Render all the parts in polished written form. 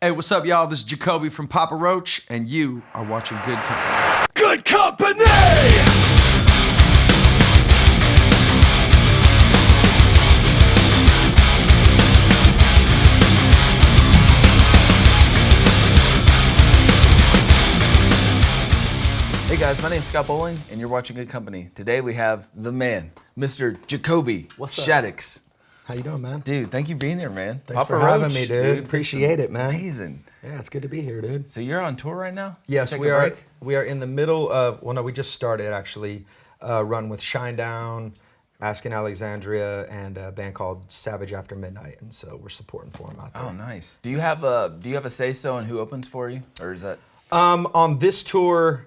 Hey, what's up, y'all? This is Jacoby from Papa Roach, and you are watching Good Company. Good company! Hey guys, my name's Scott Bowling, and you're watching Good Company. Today we have the man, Mr. Jacoby Shaddix. How you doing, man? Dude, thank you for being here, man. Thanks for having me, dude. Appreciate it, man. Amazing. Yeah, it's good to be here, dude. So you're on tour right now? Yes, Take we a are. break? We are in the middle of. Well, no, we just started actually. Run with Shinedown, Asking Alexandria, and a band called Savage After Midnight, and so we're supporting for them out there. Oh, nice. Do you have a say so on who opens for you, or is that? On this tour,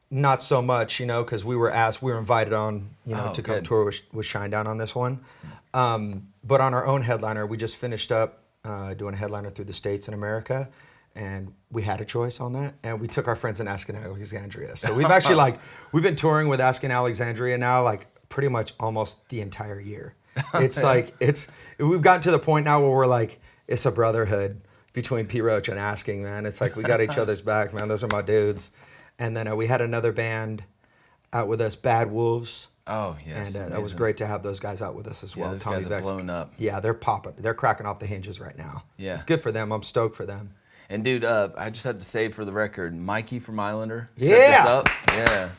not so much, because we were invited on, to come good. tour with Shinedown on this one. But on our own headliner, we just finished up doing a headliner through the States in America, and we had a choice on that, and we took our friends in Asking Alexandria. So we've actually we've been touring with Asking Alexandria now pretty much almost the entire year. It's we've gotten to the point now where we're it's a brotherhood between P. Roach and Asking, man. It's we got each other's back, man. Those are my dudes. And then we had another band out with us, Bad Wolves. Oh, yes. And that was great to have those guys out with us as well. Those Tommy guys have blown up. Yeah, they're popping. They're cracking off the hinges right now. Yeah. It's good for them. I'm stoked for them. And dude, I just have to say for the record, Mikey from Islander Yeah. set this up. Yeah.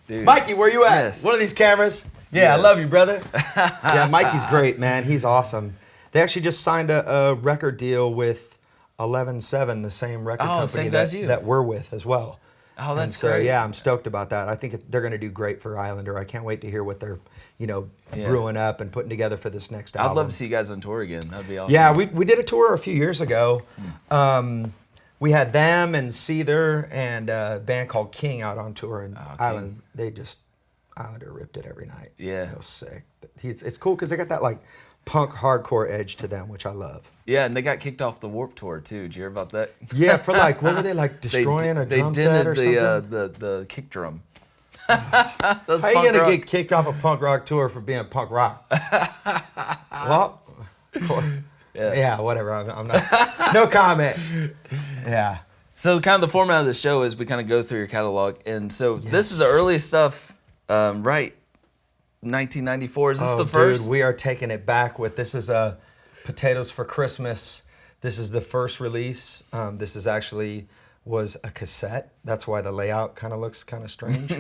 Dude. Mikey, where you at? Yes. One of these cameras? Yeah, Yes. I love you, brother. Yeah, Mikey's great, man. He's awesome. They actually just signed a record deal with 11-7, the same record company that we're with as well. Oh, that's great. great. Yeah, I'm stoked about that. I think they're going to do great for Islander. I can't wait to hear what they're, brewing up and putting together for this next album. I'd love to see you guys on tour again. That'd be awesome. Yeah, we did a tour a few years ago. We had them and Seether and a band called King out on tour in Ireland. Islander ripped it every night. Yeah. It was sick. It's cool because they got that punk hardcore edge to them, which I love. Yeah, and they got kicked off the Warped Tour too. Did you hear about that? Yeah, for what were they destroying a drum set or something? The kick drum. How are you gonna get kicked off a punk rock tour for being punk rock? Well, yeah, whatever. I'm not. No comment. Yeah. So kind of the format of the show is we kind of go through your catalog, and so this is the earliest stuff, right? 1994. Is this the first? Dude, we are taking it back with this is Potatoes for Christmas. This is the first release. This is actually was a cassette. That's why the layout kind of looks kind of strange.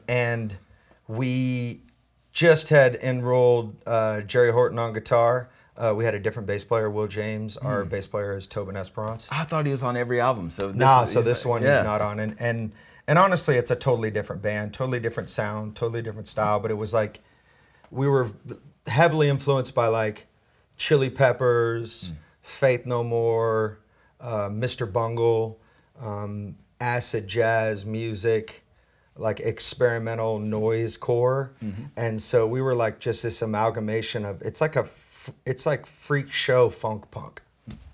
And we just had enrolled Jerry Horton on guitar. We had a different bass player, Will James. Our bass player is Tobin Esperance. I thought he was on every album. So this one he's not on. And honestly, it's a totally different band, totally different sound, totally different style. But it was we were heavily influenced by Chili Peppers, Faith No More, Mr. Bungle, acid jazz music, experimental noise core. And so we were just this amalgamation of it's like freak show funk punk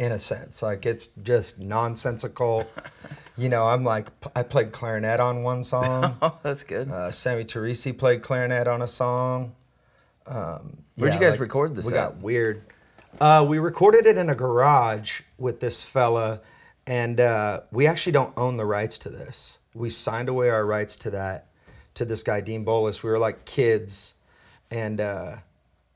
in a sense. It's just nonsensical. I played clarinet on one song. Oh, that's good. Sammy Teresi played clarinet on a song. Where'd you guys record this? We got weird. We recorded it in a garage with this fella, and we actually don't own the rights to this. We signed away our rights to this guy, Dean Bolus. We were kids, and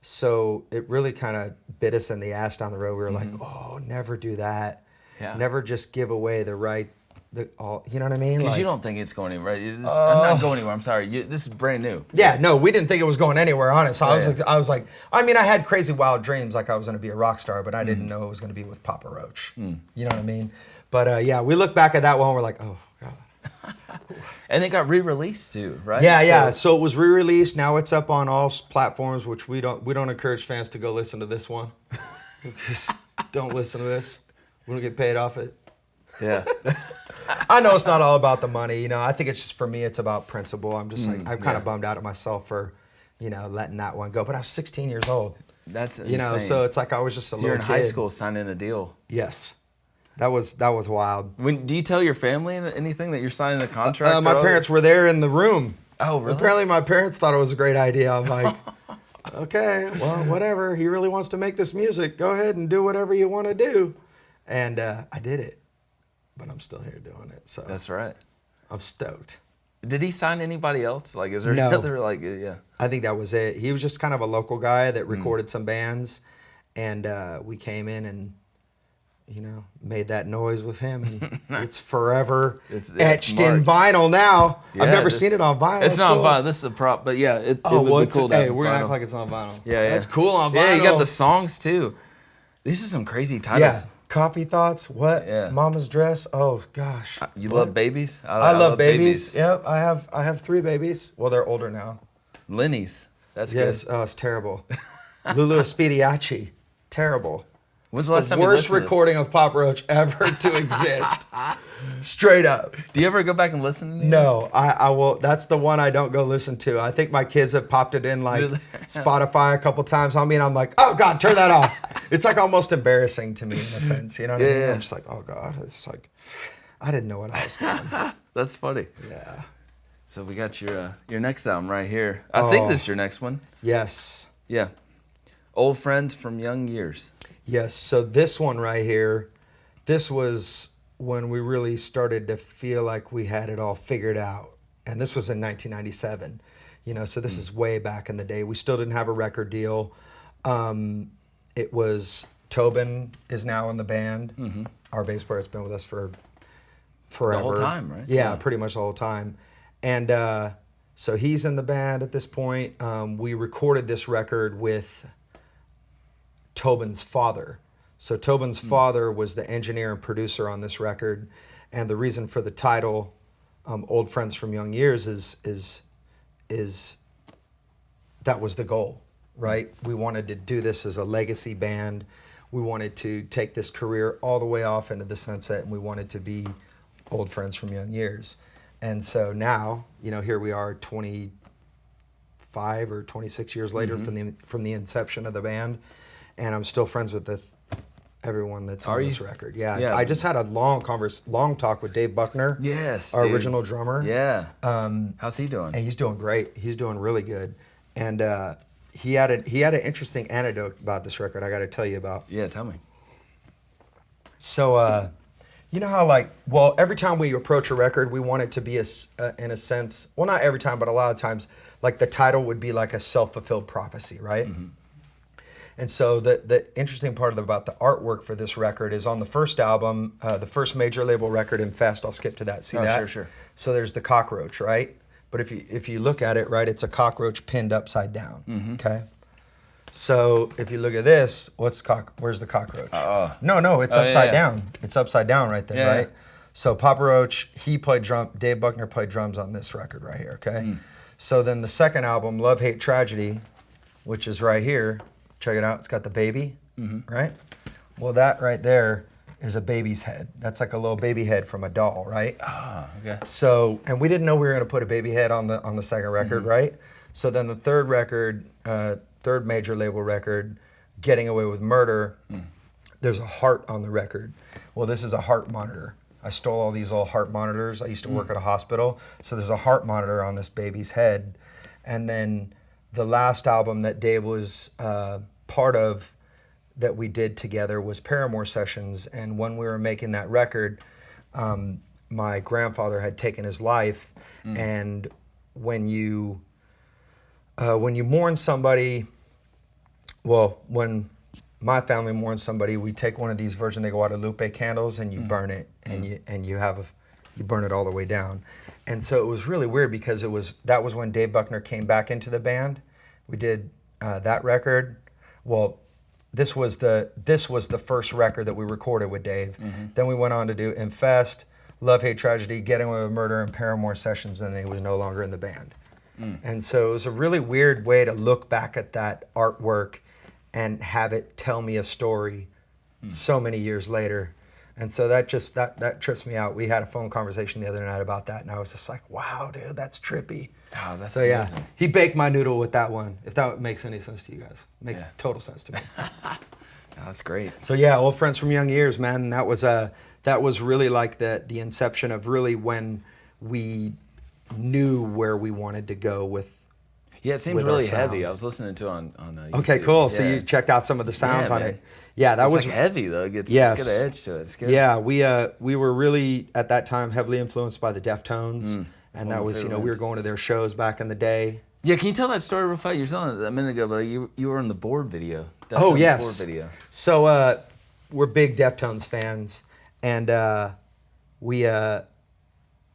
so it really kind of bit us in the ass down the road. We were oh, never do that. Yeah. Never just give away the right. You know what I mean? Because you don't think it's going anywhere. I'm not going anywhere. I'm sorry. This is brand new. Yeah, no, we didn't think it was going anywhere, honest. I was like, I had crazy wild dreams I was going to be a rock star, but I didn't know it was going to be with Papa Roach. You know what I mean? But yeah, we look back at that one, we're like, oh, God. And it got re-released too, right? Yeah. So it was re-released. Now it's up on all platforms, which we don't encourage fans to go listen to this one. Just don't listen to this. We don't get paid off it. Yeah. I know it's not all about the money. I think it's just, for me, it's about principle. I'm just I'm kind of bummed out at myself for, letting that one go. But I was 16 years old. That's insane. So it's I was just a little you're in kid. high school signing a deal. Yes. That was wild. Do you tell your family anything that you're signing a contract? My parents were there in the room. Oh, really? Apparently my parents thought it was a great idea. I'm like, okay, well, whatever. He really wants to make this music. Go ahead and do whatever you want to do. And I did it, but I'm still here doing it. So That's right. I'm stoked. Did he sign anybody else? Like, is there No. another, like, yeah. I think that was it. He was just kind of a local guy that recorded some bands, and we came in and, made that noise with him, and it's forever etched in vinyl now. Yeah, I've never seen it on vinyl. It's That's not cool. on vinyl. This is a prop, but yeah, it Oh, would well, be cool to have hey, we're gonna vinyl. act like it's on vinyl. Yeah, That's cool on vinyl. Yeah, you got the songs too. These are some crazy titles. Yeah. Coffee Thoughts. What? Yeah. Mama's Dress. Oh gosh. You love babies? I love babies. Yep. I have 3 babies. Well, they're older now. Lenny's. That's Yes. good. Oh, it's terrible. Lulu Espediachi. Terrible. When's the last time you Worst listened to recording of Papa Roach ever to exist. Straight up. this? Do you ever go back and listen to these? No, I will. That's the one I don't go listen to. I think my kids have popped it in like Really? Spotify a couple times on me, and I'm like, oh God, turn that off. It's like almost embarrassing to me in a sense. You know what I mean? Yeah. I'm just like, oh God, it's like, I didn't know what I was doing. That's funny. Yeah. So we got your next album right here. I think this is your next one. Yes. Yeah. Old Friends from Young Years. Yes. So this one right here, this was when we really started to feel like we had it all figured out. And this was in 1997. So this is way back in the day. We still didn't have a record deal. It was Tobin is now in the band. Our bass player has been with us for forever. The whole time, right? Yeah, pretty much the whole time. And so he's in the band at this point. We recorded this record with Tobin's father. So Tobin's father was the engineer and producer on this record, and the reason for the title, "Old Friends from Young Years," is that was the goal, right? We wanted to do this as a legacy band. We wanted to take this career all the way off into the sunset, and we wanted to be old friends from young years. And so now, here we are, 25 or 26 years later from the inception of the band. And I'm still friends with everyone that's on this record. Yeah, I just had a long talk with Dave Buckner. Yes, our dude. original drummer. Yeah. How's he doing? And he's doing great. He's doing really good. And he had an interesting anecdote about this record. I got to tell you about. Yeah, tell me. So you know how every time we approach a record, we want it to be in a sense. Well, not every time, but a lot of times, like the title would be like a self-fulfilled prophecy, right? And so the interesting part about the artwork for this record is on the first album, the first major label record, F.E.A.R. I'll skip to that. See that? Sure. So there's the cockroach, right? But if you look at it, right, it's a cockroach pinned upside down. Okay. So if you look at this, where's the cockroach? No, it's upside down. It's upside down right there, right? So Papa Roach, he played drum. Dave Buckner played drums on this record right here. Okay. So then the second album, Love, Hate, Tragedy, which is right here. Check it out. It's got the baby, right? Well, that right there is a baby's head. That's like a little baby head from a doll, right? Okay. So, and we didn't know we were going to put a baby head on the second record, right? So then the third record, third major label record, Getting Away with Murder, there's a heart on the record. Well, this is a heart monitor. I stole all these old heart monitors. I used to work at a hospital. So there's a heart monitor on this baby's head. And then the last album that Dave was part of that we did together was Paramour Sessions. And when we were making that record, my grandfather had taken his life. And when you mourn somebody, when my family mourns somebody, we take one of these Virgin de Guadalupe candles and you burn it, and you burn it all the way down. And so it was really weird because that was when Dave Buckner came back into the band. We did that record. Well, this was the first record that we recorded with Dave. Then we went on to do Infest, Love, Hate, Tragedy, Getting Away with Murder, and Paramour Sessions, and he was no longer in the band. And so it was a really weird way to look back at that artwork and have it tell me a story so many years later. And so that trips me out. We had a phone conversation the other night about that, and I was just like, wow, dude, that's trippy. Oh, that's so amazing. Yeah, he baked my noodle with that one, if that makes any sense to you guys. Makes total sense to me. Oh, that's great. So yeah, Old Friends from Young Years, man. That was really like the inception of really when we knew where we wanted to go with Yeah, it seems with our really sound. heavy. I was listening to it on YouTube. Okay, cool. So Yeah. you checked out some of the sounds Yeah, on man. it. Yeah, that It's was like heavy though. It's Yes. got an edge to it. It's good. Yeah, we were really at that time heavily influenced by the Deftones, and that my was favorite we were bands. going to their shows back in the day. Yeah, can you tell that story real fast? You were telling it a minute ago, but you were in the board video. Oh Deftones yes. Board video. So we're big Deftones fans, and we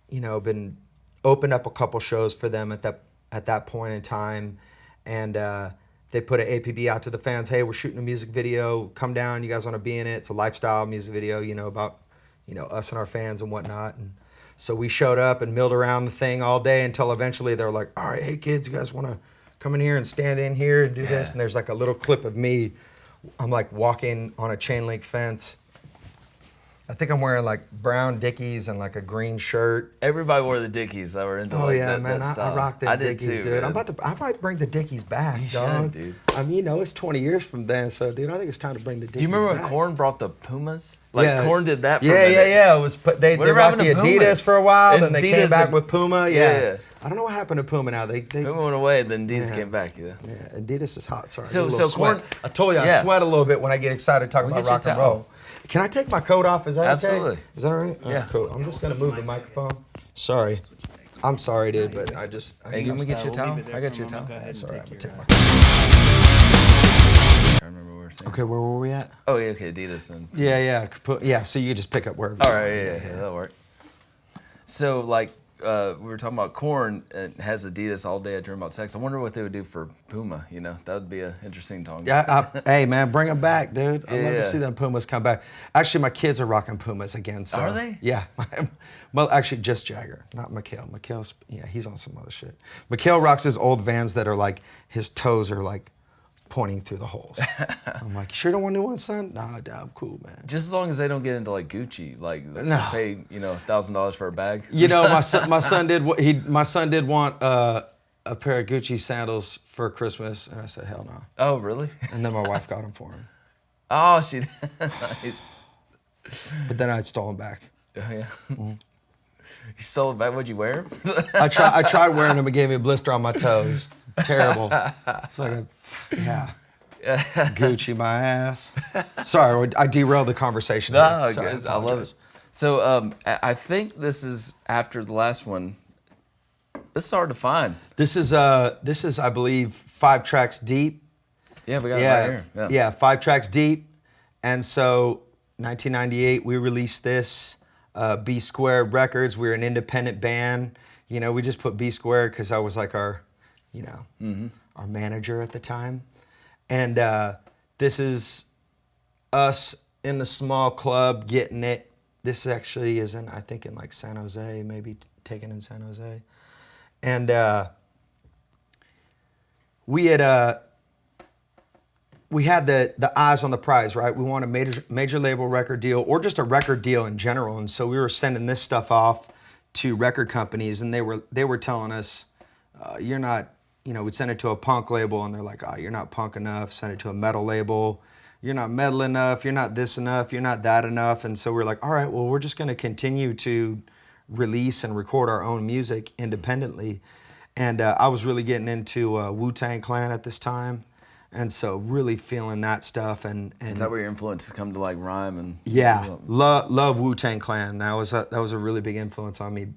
been opened up a couple shows for them at that point in time, and they put an APB out to the fans. Hey, we're shooting a music video. Come down. You guys want to be in it? It's a lifestyle music video. About us and our fans and whatnot. And so we showed up and milled around the thing all day until eventually they're like, all right, hey kids, you guys want to come in here and stand in here and do this? And there's like a little clip of me. I'm like walking on a chain link fence. I think I'm wearing like brown Dickies and like a green shirt. Everybody wore the Dickies that were into Oh like yeah, that, man, that I style. rock them I did Dickies, too, dude. man. I might bring the Dickies back, You should, dog. dude. I mean, it's 20 years from then, so dude, I think it's time to bring the Dickies Do you remember back. when Korn brought the Pumas? Like Yeah. Korn did that for a Yeah, minute. yeah. It was they Whatever rocked the happened to Adidas Pumas? for a while, then they came Adidas back and- with Puma. Yeah. Yeah. I don't know what happened to Puma now. They Puma went away, then Adidas Yeah. came back. Yeah. yeah, Adidas is hot. Sorry. So- I get a little so Korn- sweat. I told you I Yeah. sweat a little bit when I get excited talking We'll about get you a rock and towel. roll. Can I take my coat off? Is that Absolutely. okay? Is that all right? All right, Yeah. cool. I'm just gonna move the microphone. Sorry. I'm sorry, dude, but I just. Hey, can we get you a towel? I got you a towel. That's all right. I'm gonna take my. I don't remember what we were saying. Okay, where were we at? Oh yeah, okay, Adidas and. Yeah. So you could just pick up wherever. All right, yeah, that'll work. So like we were talking about Korn has Adidas all day. I dream about sex. I wonder what they would do for Puma. That would be an interesting talk. Yeah, hey man, bring them back, dude. I'd love Yeah. to see them Pumas come back. Actually, my kids are rocking Pumas again. So, Are they? Yeah. Well, actually, just Jagger, not Mikhail. Mikhail's, he's on some other shit. Mikhail rocks his old Vans that are like, his toes are like pointing through the holes. I'm like, you sure don't want new ones, son? Nah, Dad, I'm cool, man. Just as long as they don't get into like Gucci, like No. pay $1,000 for a bag. My son did want a pair of Gucci sandals for Christmas, and I said, hell no. Oh really? And then my wife got them for him. Oh, she nice. But then I stole them back. Oh yeah. You stole it back. What'd you wear? I tried wearing them. It gave me a blister on my toes. Terrible. It's like Gucci my ass. Sorry, I derailed the conversation. No, Sorry, good. I love apologize. it. So I think this is after the last one. This is hard to find. This is I believe 5 tracks deep. Yeah, we got it right here. Yeah, 5 tracks deep. And so 1998 we released this. B Squared Records. We were an independent band. We just put B Squared because I was like our manager at the time. And this is us in the small club getting it. This actually is I think in like San Jose, maybe taken in San Jose. And we had the eyes on the prize, right? We want a major label record deal or just a record deal in general. And so we were sending this stuff off to record companies, and they were telling us, you're not, we'd send it to a punk label, and they're like, oh, you're not punk enough. Send it to a metal label. You're not metal enough. You're not this enough. You're not that enough. And so we're like, all right, well, we're just going to continue to release and record our own music independently. And I was really getting into Wu-Tang Clan at this time. And so really feeling that stuff. And Is that where your influences come to like rhyme and? Yeah, love Wu-Tang Clan. That was a really big influence on me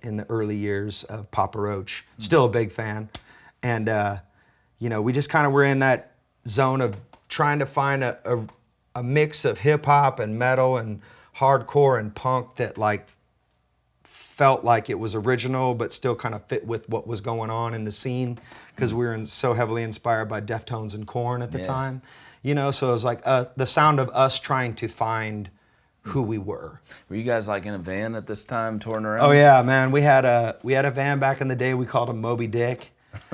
in the early years of Papa Roach. Still a big fan. And, we just kind of were in that zone of trying to find a mix of hip hop and metal and hardcore and punk that like felt like it was original, but still kind of fit with what was going on in the scene, because we were so heavily inspired by Deftones and Korn at the time. So it was like the sound of us trying to find who we were. Were you guys like in a van at this time, touring around? Oh yeah, man. We had a van back in the day. We called him Moby Dick.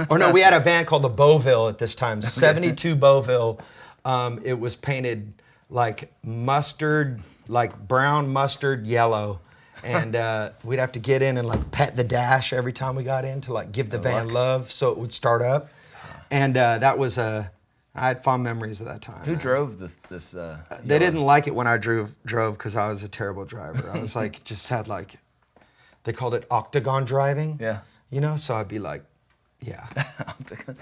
Or no, we had a van called the Beauville at this time. 72 Beauville. It was painted like mustard, like brown mustard yellow. And we'd have to get in and like pet the dash every time we got in to like give the van love so it would start up. And that was I had fond memories of that time. Who drove this? They didn't like it when I drove because I was a terrible driver. I was like, just had like, they called it octagon driving. Yeah. So I'd be like Yeah.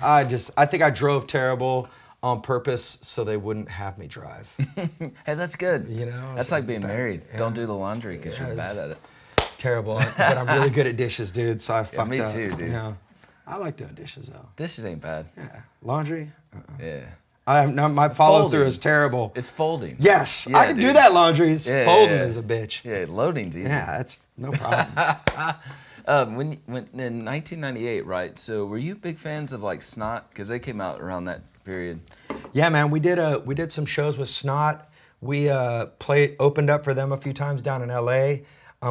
I think I drove terrible on purpose so they wouldn't have me drive. Hey, that's good. You know? That's like being married. Yeah. Don't do the laundry because you're bad at it. Terrible. But I'm really good at dishes, dude, so I fucked up. Me too, dude. Yeah. I like doing dishes, though. Dishes ain't bad. Yeah. Laundry? Yeah. My follow-through Folding. is terrible. It's folding. Yes. Yeah, I can do dude. that laundry. Folding yeah. is a bitch. Yeah, loading's easy. Yeah, that's no problem. When in 1998, right? So were you big fans of like Snot? Because they came out around that period. Yeah, man. We did some shows with Snot. We opened up for them a few times down in L.A.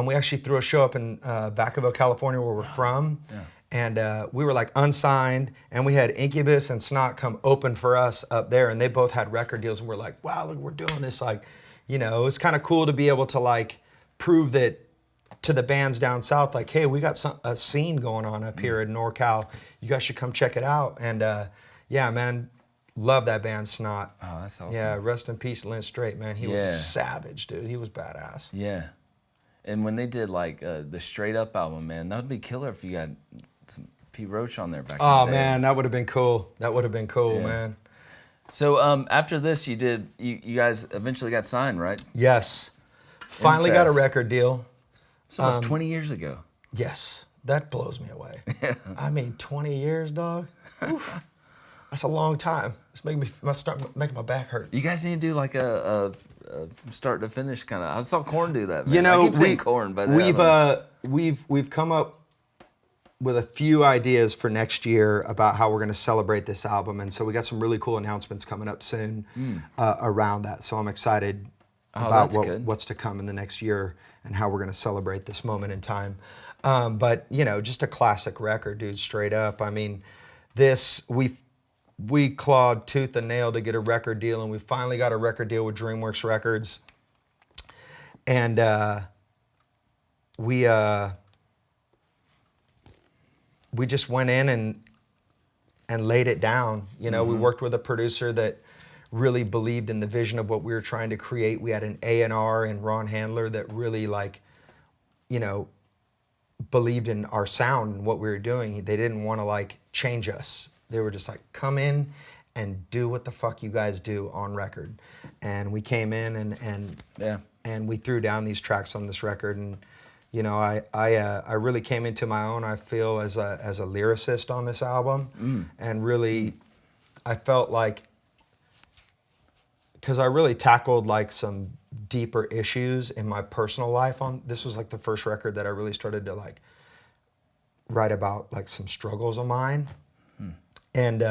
We actually threw a show up in Vacaville, California, where we're from. Yeah. And we were like unsigned, and we had Incubus and Snot come open for us up there, and they both had record deals, and we're like, wow, look, we're doing this. Like, you know, it was kind of cool to be able to like prove that to the bands down south, like, hey, we got a scene going on up here in NorCal. You guys should come check it out. And yeah, man, love that band Snot. Oh, that's awesome. Yeah, rest in peace, Lynn Strait, man. He was a savage, dude. He was badass. Yeah. And when they did like the Straight Up album, man, that would be killer if you got some Pete Roach on there back in the day. Oh, man, that would have been cool. That would have been cool, man. So after this, you guys eventually got signed, right? Yes. Finally got a record deal. It's almost 20 years ago. Yes. That blows me away. I mean, 20 years, dog? Oof. That's a long time. It's making my back hurt. You guys need to do like a from start to finish kind of. I saw Korn do that. Man. You know, I keep saying Korn, but we've come up with a few ideas for next year about how we're going to celebrate this album, and so we got some really cool announcements coming up soon around that. So I'm excited about what's to come in the next year and how we're going to celebrate this moment in time. But you know, just a classic record, dude. Straight up. I mean, we clawed tooth and nail to get a record deal, and we finally got a record deal with DreamWorks Records. And we just went in and laid it down. You know, we worked with a producer that really believed in the vision of what we were trying to create. We had an A&R and Ron Handler that really, like, you know, believed in our sound and what we were doing. They didn't want to like change us. They were just like, come in and do what the fuck you guys do on record. And we came in and we threw down these tracks on this record. And you know, I really came into my own, I feel, as a lyricist on this album. And really, I felt like, because I really tackled like some deeper issues in my personal life on this was like the first record that I really started to like write about like some struggles of mine. And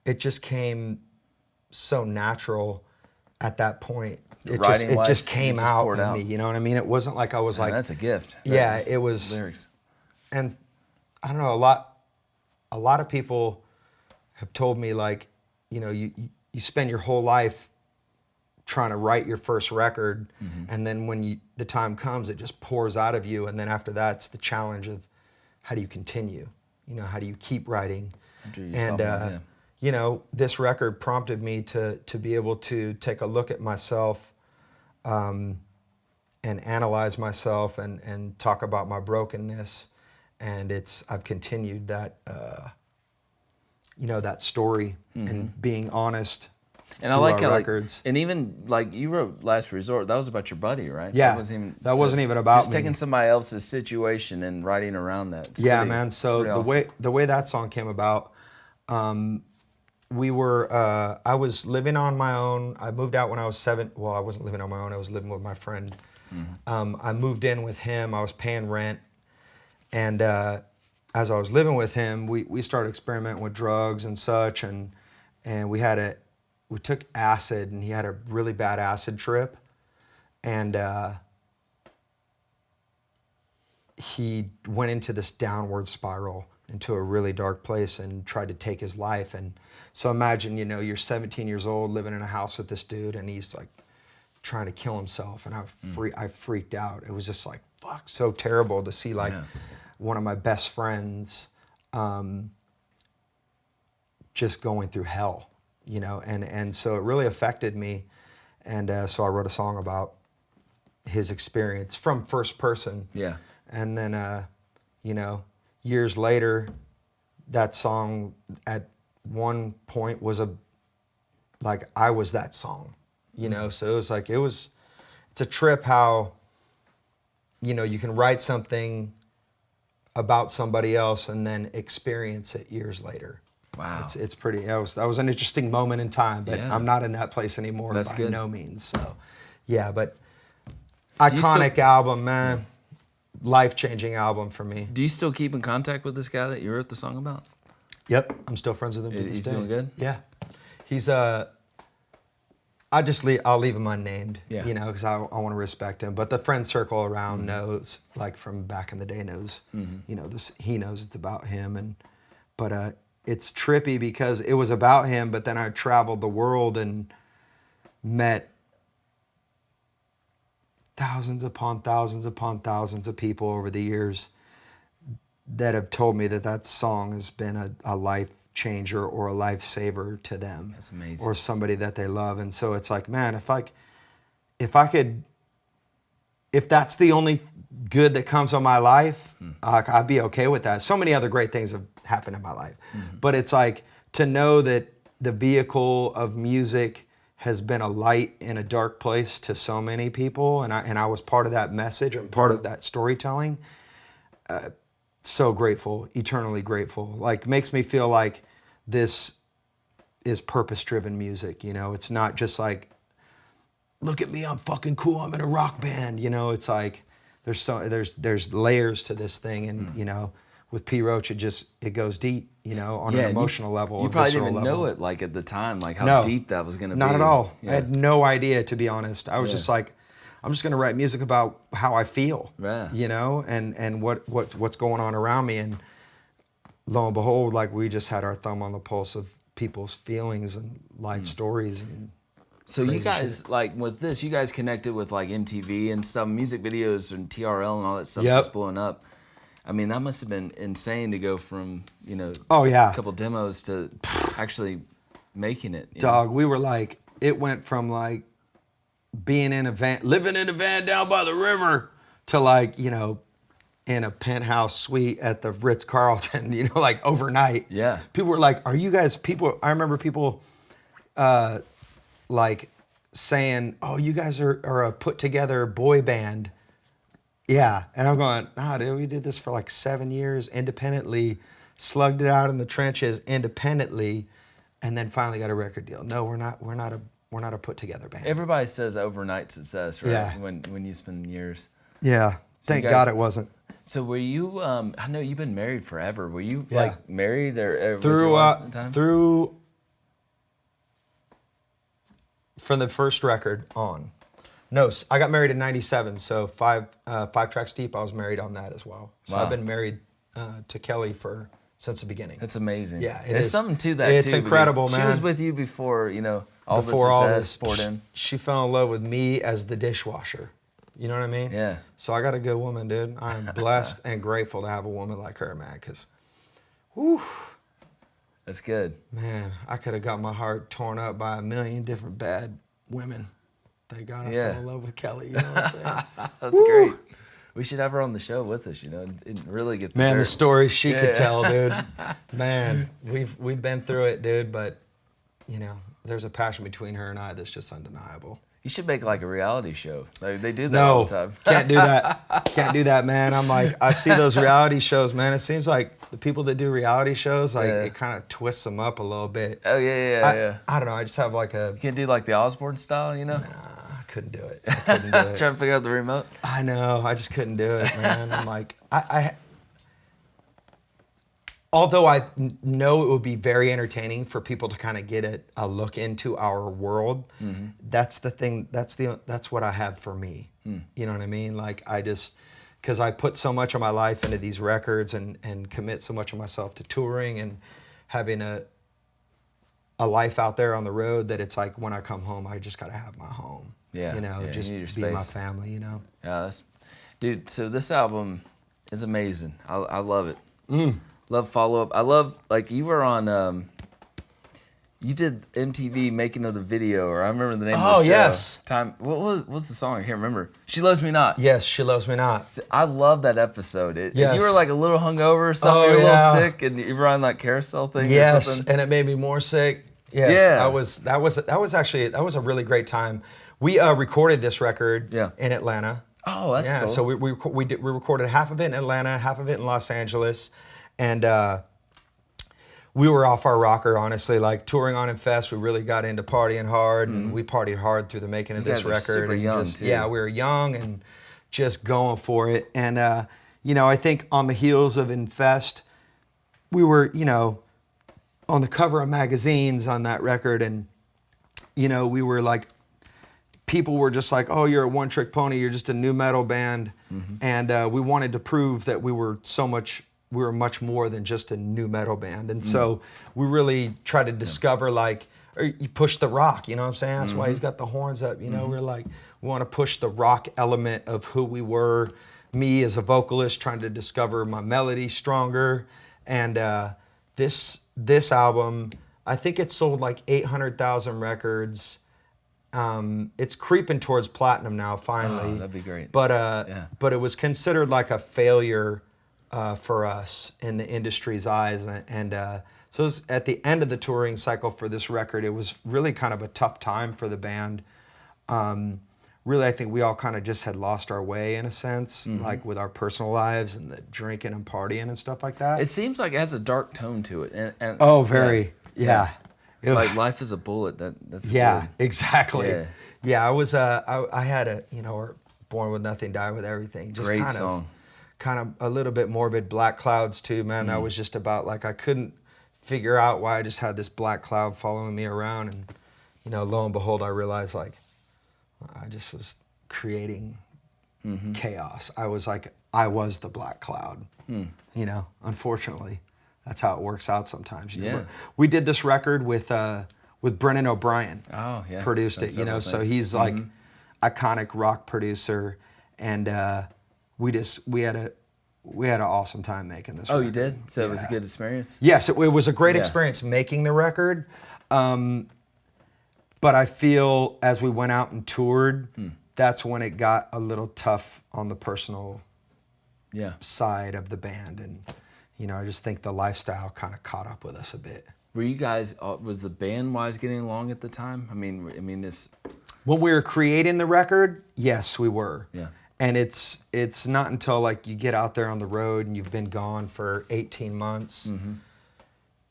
it just came so natural at that point. It just came out in me, you know what I mean? It wasn't like I was like, that's a gift. Yeah, it was lyrics. And I don't know, a lot of people have told me, like, you know, you spend your whole life trying to write your first record, and then when the time comes, it just pours out of you, and then after that, it's the challenge of how do you continue? You know, how do you keep writing? And you know, this record prompted me to be able to take a look at myself, and analyze myself, and talk about my brokenness, and I've continued that, you know, that story and being honest. And I like how, records. And even like you wrote Last Resort, that was about your buddy, right? Yeah, that wasn't even about just me. Taking somebody else's situation and writing around that. It's man. So the way that song came about, I was living on my own. I moved out when I was 7. Well, I wasn't living on my own. I was living with my friend. I moved in with him. I was paying rent, and as I was living with him, we started experimenting with drugs and such, and we took acid, and he had a really bad acid trip, and he went into this downward spiral into a really dark place and tried to take his life. And so imagine, you know, you're 17 years old living in a house with this dude, and he's like trying to kill himself, and I freaked out. It was just like, fuck, so terrible to see like one of my best friends just going through hell. You know, and so it really affected me, and so I wrote a song about his experience from first person. Yeah. And then, you know, years later, that song at one point was I was that song, you know? So it's a trip how, you know, you can write something about somebody else and then experience it years later. Wow. It's pretty, that was an interesting moment in time, but Yeah. I'm not in that place anymore. That's by good. no means. So yeah, but iconic album, man. Life-changing album for me. Do you still keep in contact with this guy that you wrote the song about? Yep, I'm still friends with him. to this He's day. doing good? Yeah, he's I'll leave him unnamed. Yeah. You know, because I want to respect him. But the friend circle around knows, like from back in the day, knows. You know, he knows it's about him, but it's trippy because it was about him. But then I traveled the world and met thousands upon thousands upon thousands of people over the years that have told me that song has been a life changer or a lifesaver to them. That's amazing. Or somebody that they love. And so it's like, man, if that's the only good that comes on my life, I'd be okay with that. So many other great things have happened in my life. But it's like to know that the vehicle of music has been a light in a dark place to so many people, and I was part of that message and part of that storytelling. So grateful, eternally grateful. Like, makes me feel like this is purpose-driven music. You know, it's not just like, look at me, I'm fucking cool, I'm in a rock band. You know, it's like there's layers to this thing, and you know, with P. Roach, it goes deep, you know, on an emotional level. You probably didn't visceral even level. know it like at the time, like how deep that was going to be. Not at all. Yeah. I had no idea, to be honest. I was just like, I'm just going to write music about how I feel, you know, and what's going on around me. And lo and behold, like, we just had our thumb on the pulse of people's feelings and life stories. And so you guys, like, with this, you guys connected with like MTV and stuff, music videos and TRL and all that stuff just blowing up. I mean, that must have been insane to go from, you know, a couple demos to actually making it. Dog, we were like, it went from like being in a van, living in a van down by the river, to like, you know, in a penthouse suite at the Ritz-Carlton, you know, like overnight. Yeah. People were like, are you guys people, I remember people like saying, oh, you guys are a put together boy band. Yeah, and I'm going, nah, dude, we did this for like 7 years independently, slugged it out in the trenches independently, and then finally got a record deal. No, we're not a put together band. Everybody says overnight success, right? Yeah. When you spend years. Yeah, So thank you guys- God it wasn't. So were you? I know you've been married forever. Were you like married or with your Through wife at the time? through from the first record on. No, I got married in '97, so five tracks deep. I was married on that as well. So Wow. I've been married to Kelly since the beginning. That's amazing. Yeah, it There's is. something to that It's too. because incredible, She man. was with you before, you know, all Before the all success this, poured in. she fell in love with me as the dishwasher. You know what I mean? Yeah. So I got a good woman, dude. I'm blessed and grateful to have a woman like her, man. Because, whew, That's good. man, I could have got my heart torn up by a million different bad women. Thank God I fell in love with Kelly. You know what I'm saying? That's great. We should have her on the show with us, you know, and really get the Man, the dirt. stories she could tell, dude. Man, we've been through it, dude. But, you know, there's a passion between her and I that's just undeniable. You should make like a reality show. Like, they do that all No, the time. can't do that. Can't do that, man. I'm like, I see those reality shows, man. It seems like the people that do reality shows, like, it kind of twists them up a little bit. Oh yeah. I don't know. I just have like a. You can't do like the Osborne style, you know? I couldn't do it. I couldn't do it. Trying to figure out the remote. I know. I just couldn't do it, man. I'm like, although I know it would be very entertaining for people to kind of get a look into our world, that's the thing. That's what I have for me. You know what I mean? Like, because I put so much of my life into these records and commit so much of myself to touring and having a life out there on the road, that it's like when I come home, I just got to have my home. Yeah. You know, yeah, just you need be your my space. family, you know? Yeah, dude, so this album is amazing. I love it. Love follow-up. I love, like, you were on You did MTV making of the video, or I remember the name of the show. Oh, yes. What's the song? I can't remember. She Loves Me Not. Yes, She Loves Me Not. I love that episode. Yes. You were like a little hungover or something. You were a little sick, and you were on that carousel thing. Yes, or something. and it made me more sick. Yes, Yeah. that was a really great time. We recorded this record in Atlanta. Oh, that's cool. So we recorded half of it in Atlanta, half of it in Los Angeles, and we were off our rocker, honestly. Like touring on F.E.A.R, we really got into partying hard, and we partied hard through the making of this record. Super and young, just, too. Yeah, we were young and just going for it. And I think on the heels of Infest, we were, on the cover of magazines on that record, and we were like, people were just like, oh, you're a one-trick pony, you're just a new metal band. And we wanted to prove that we were much more than just a new metal band. And so we really tried to discover or you push the rock, you know what I'm saying? That's why he's got the horns up, we're like, we want to push the rock element of who we were. Me as a vocalist trying to discover my melody stronger. And this album, I think it sold like 800,000 records. It's creeping towards platinum now, finally. Oh, that'd be great. But it was considered like a failure for us in the industry's eyes. And so it was at the end of the touring cycle for this record, it was really kind of a tough time for the band. Really, I think we all kind of just had lost our way in a sense, like with our personal lives and the drinking and partying and stuff like that. It seems like it has a dark tone to it. And very. Yeah. Like Life is a Bullet. That's yeah, good. Exactly. Yeah, I was I had or Born with Nothing, Die with Everything. Just Great song. Kind of a little bit morbid. Black Clouds too, man. That was just about like I couldn't figure out why I just had this black cloud following me around, and lo and behold, I realized like I just was creating chaos. I was the black cloud. Unfortunately. That's how it works out sometimes. We did this record with Brennan O'Brien. Oh yeah, produced it. So he's like iconic rock producer, and we had an awesome time making this. Oh, record. you did? So it was a good experience. Yes, it was a great experience making the record. But I feel as we went out and toured, that's when it got a little tough on the personal side of the band, and. I just think the lifestyle kind of caught up with us a bit. Were you guys, was the band-wise getting along at the time? I mean this... When we were creating the record, yes, we were. Yeah. And it's not until like you get out there on the road and you've been gone for 18 months,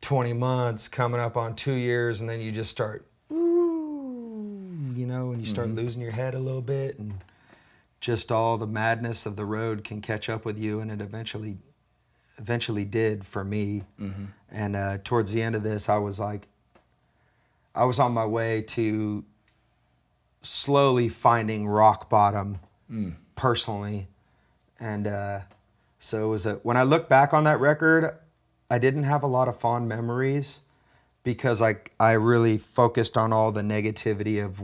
20 months, coming up on 2 years, and then you just start, and you start losing your head a little bit, and just all the madness of the road can catch up with you, and it eventually did for me. And towards the end of this, I was on my way to slowly finding rock bottom personally. And so it was when I look back on that record, I didn't have a lot of fond memories because I really focused on all the negativity of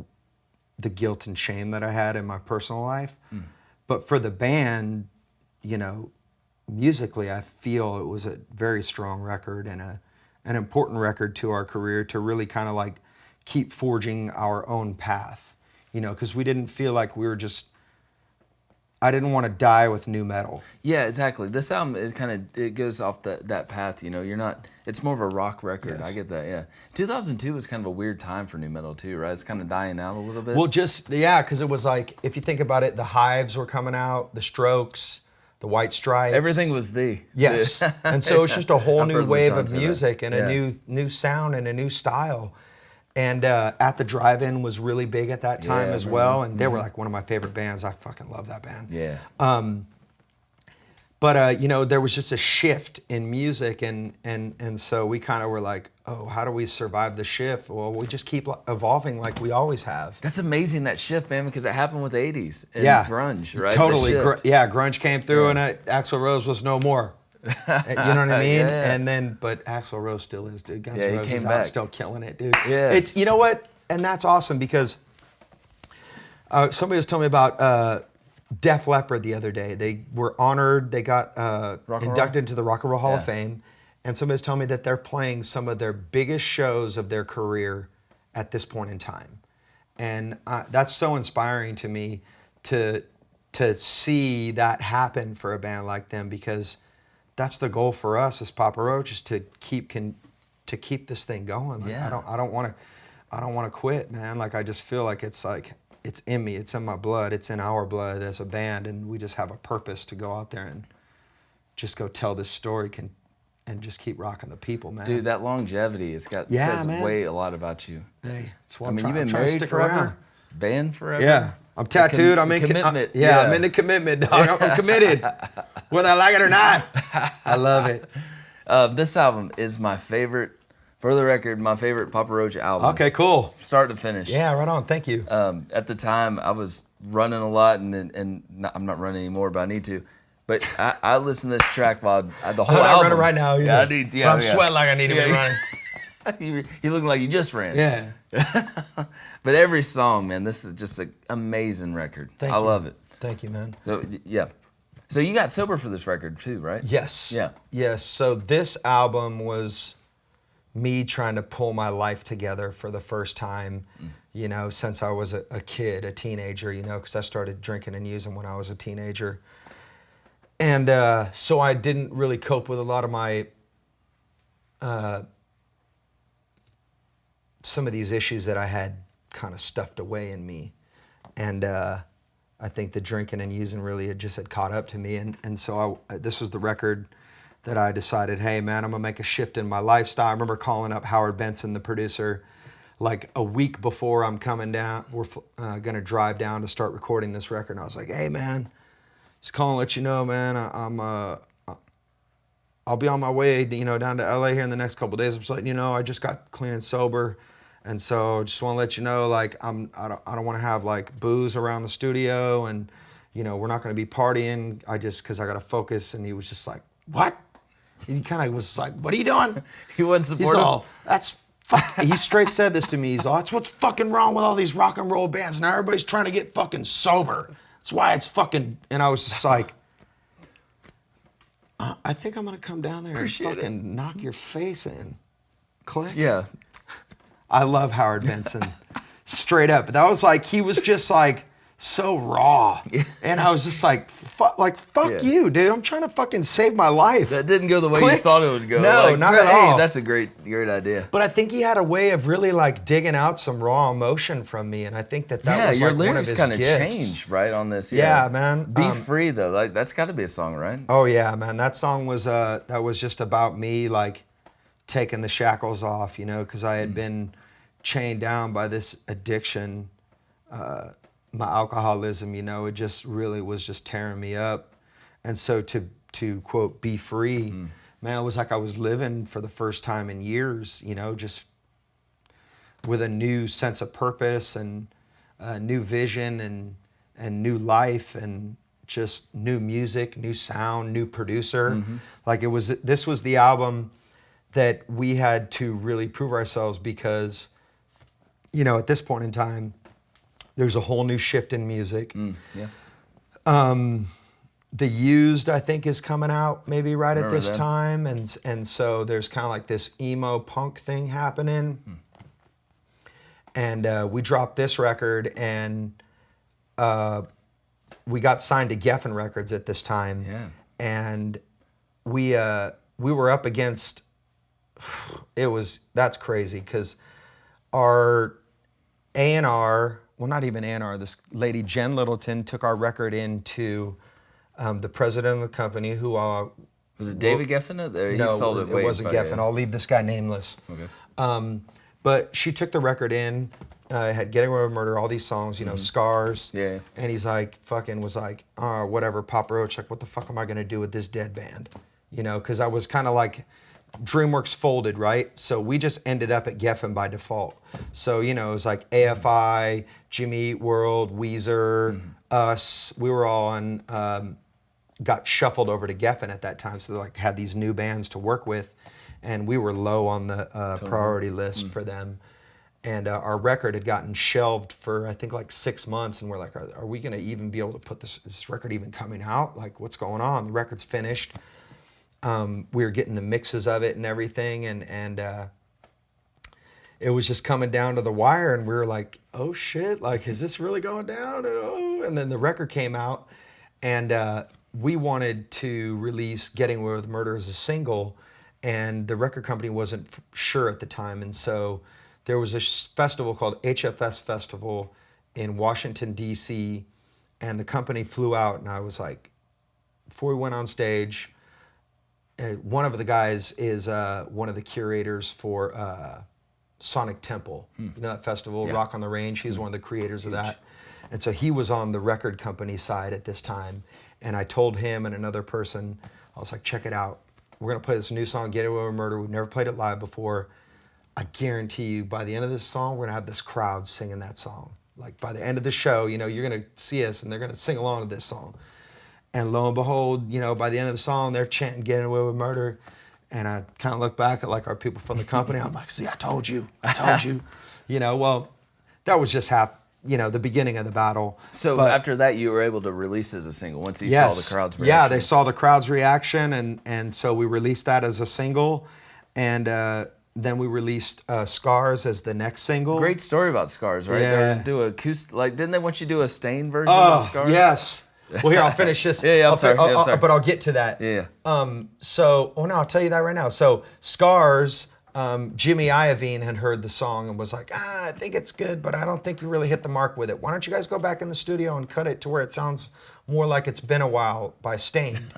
the guilt and shame that I had in my personal life. But for the band, musically, I feel it was a very strong record and an important record to our career to really kind of like keep forging our own path, because we didn't feel like we were just. I didn't want to die with new metal. Yeah, exactly. This album it goes off that path. You're not. It's more of a rock record. Yes. I get that. Yeah. 2002 was kind of a weird time for new metal too, right? It's kind of dying out a little bit. Well, because it was like if you think about it, the Hives were coming out, the Strokes. The White Stripes. Everything was Yes. And so it's just a whole new wave of music and a new sound and a new style. And At the Drive-In was really big at that time as well. And they were like one of my favorite bands. I fucking love that band. Yeah. But there was just a shift in music, and so we kind of were like, oh, how do we survive the shift? Well, we just keep evolving like we always have. That's amazing, that shift, man, because it happened with the 80s and grunge, right? Totally. Grunge came through, and Axl Rose was no more. You know what I mean? And then, but Axl Rose still is, dude. Guns N' Roses out, still killing it, dude. Yeah. It's, you know what? And that's awesome because somebody was telling me about Def Leppard the other day. They were honored. They got inducted into the Rock and Roll Hall of Fame. and somebody's telling me that they're playing some of their biggest shows of their career at this point in time. And that's so inspiring to me to see that happen for a band like them, because that's the goal for us as Papa Roach, is to keep this thing going. Like, yeah. I don't want to quit, man. Like, I just feel like it's in me, it's in my blood, it's in our blood as a band, and we just have a purpose to go out there and just go tell this story and just keep rocking the people, man. Dude, that longevity says a lot about you. Hey, it's what I mean, I'm you've been trying to married stick forever, around. band forever. Yeah, I'm tattooed. I'm in commitment. I'm into commitment, dog. I'm committed, whether I like it or not. I love it. This album is my favorite. For the record, my favorite Papa Roach album. Okay, cool. Start to finish. Yeah, right on. Thank you. At the time, I was running a lot, and I'm not running anymore, but I need to. But I listened to this track while the whole I'm not album. running right now. Yeah, I need. Yeah, I'm sweating like I need to be running. You looking like you just ran. Yeah. But every song, man, this is just an amazing record. I love it. Thank you, man. So yeah. So you got sober for this record too, right? Yes. Yeah. Yes. So this album was me trying to pull my life together for the first time, you know, since I was a kid, a teenager, you know, because I started drinking and using when I was a teenager. And so I didn't really cope with a lot of my, some of these issues that I had kind of stuffed away in me. And I think the drinking and using really had caught up to me. And so this was the record that I decided, hey man, I'm gonna make a shift in my lifestyle. I remember calling up Howard Benson, the producer, like a week before I'm coming down. We're gonna drive down to start recording this record. And I was like, hey man, just calling to let you know, man, I'll be on my way, you know, down to LA here in the next couple of days. I'm just letting you know, I just got clean and sober. And so just want to let you know, like, I don't want to have like booze around the studio, and, you know, we're not going to be partying. Cause I got to focus. And he was just like, what? He kind of was like, what are you doing? He wasn't supportive. He's all, he straight said this to me. He's all, that's what's fucking wrong with all these rock and roll bands. Now everybody's trying to get fucking sober. That's why it's fucking, and I was just like, I think I'm going to come down there and fucking knock your face in. Click. Yeah. I love Howard Benson. Straight up. That was like, he was just like so raw. And I was just like, fuck you, dude. I'm trying to fucking save my life. That didn't go the way you thought it would go. No, like, not at all. Hey, that's a great idea. But I think he had a way of really like digging out some raw emotion from me. And I think that was your like lyrics one of his kind of gifts. changed, right, on this. Yeah, man. Be Free, though. Like, that's got to be a song, right? Oh, yeah, man. That song was, that was just about me, like, taking the shackles off, you know, because I had been chained down by this addiction, my alcoholism, you know, it just really was just tearing me up. And so to quote, be free, man, it was like I was living for the first time in years, you know, just with a new sense of purpose and a new vision and new life and just new music, new sound, new producer. Like this was the album that we had to really prove ourselves because, you know, at this point in time, there's a whole new shift in music. The Used, I think, is coming out maybe right at this time. And so there's kind of like this emo punk thing happening. And we dropped this record, and we got signed to Geffen Records at this time. Yeah. And we were up against, that's crazy, because our A&R, well, not even A&R, this lady, Jen Littleton, took our record into the president of the company, who... was it David Geffen? No, it wasn't Geffen. I'll leave this guy nameless. Okay. But she took the record in, had Getting Away with Murder, all these songs, you know, Scars. Yeah. And he's like, was like, whatever, Papa Roach, like, what the fuck am I going to do with this dead band? You know, because I was kind of like... DreamWorks folded, right? So we just ended up at Geffen by default. So, you know, it was like AFI, Jimmy Eat World, Weezer, us. We were all on, got shuffled over to Geffen at that time. So they like had these new bands to work with. And we were low on the priority list for them. And our record had gotten shelved for, I think, like 6 months. And we're like, are we going to even be able to put this record even coming out? Like, what's going on? The record's finished. We were getting the mixes of it and everything, and it was just coming down to the wire, and we were like, oh shit, like, is this really going down? And then the record came out, and we wanted to release Getting Away with Murder as a single, and the record company wasn't sure at the time, and so there was a festival called HFS Festival in Washington, D.C., and the company flew out, and I was like, before we went on stage, one of the guys is one of the curators for Sonic Temple, you know that festival, Rock on the Range. He's one of the creators of that. And so he was on the record company side at this time. And I told him and another person, I was like, check it out. We're going to play this new song, Get Away with Murder. We've never played it live before. I guarantee you, by the end of this song, we're going to have this crowd singing that song. Like, by the end of the show, you know, you're going to see us and they're going to sing along to this song. And lo and behold, you know, by the end of the song, they're chanting Getting Away with Murder. And I kind of look back at like our people from the company. I'm like, see, I told you. You know, well, that was just the beginning of the battle. So after that, you were able to release as a single once you saw the crowd's reaction. Yeah, they saw the crowd's reaction, and so we released that as a single, and then we released Scars as the next single. Great story about Scars, right? Yeah. They were gonna do acoustic, like, didn't they want you to do a Stained version of Scars? Yes. Well, here, I'll finish this. I'm sorry. But I'll get to that. Yeah. I'll tell you that right now. So Scars, Jimmy Iovine had heard the song and was like, I think it's good, but I don't think you really hit the mark with it. Why don't you guys go back in the studio and cut it to where it sounds more like It's Been a While by Stained?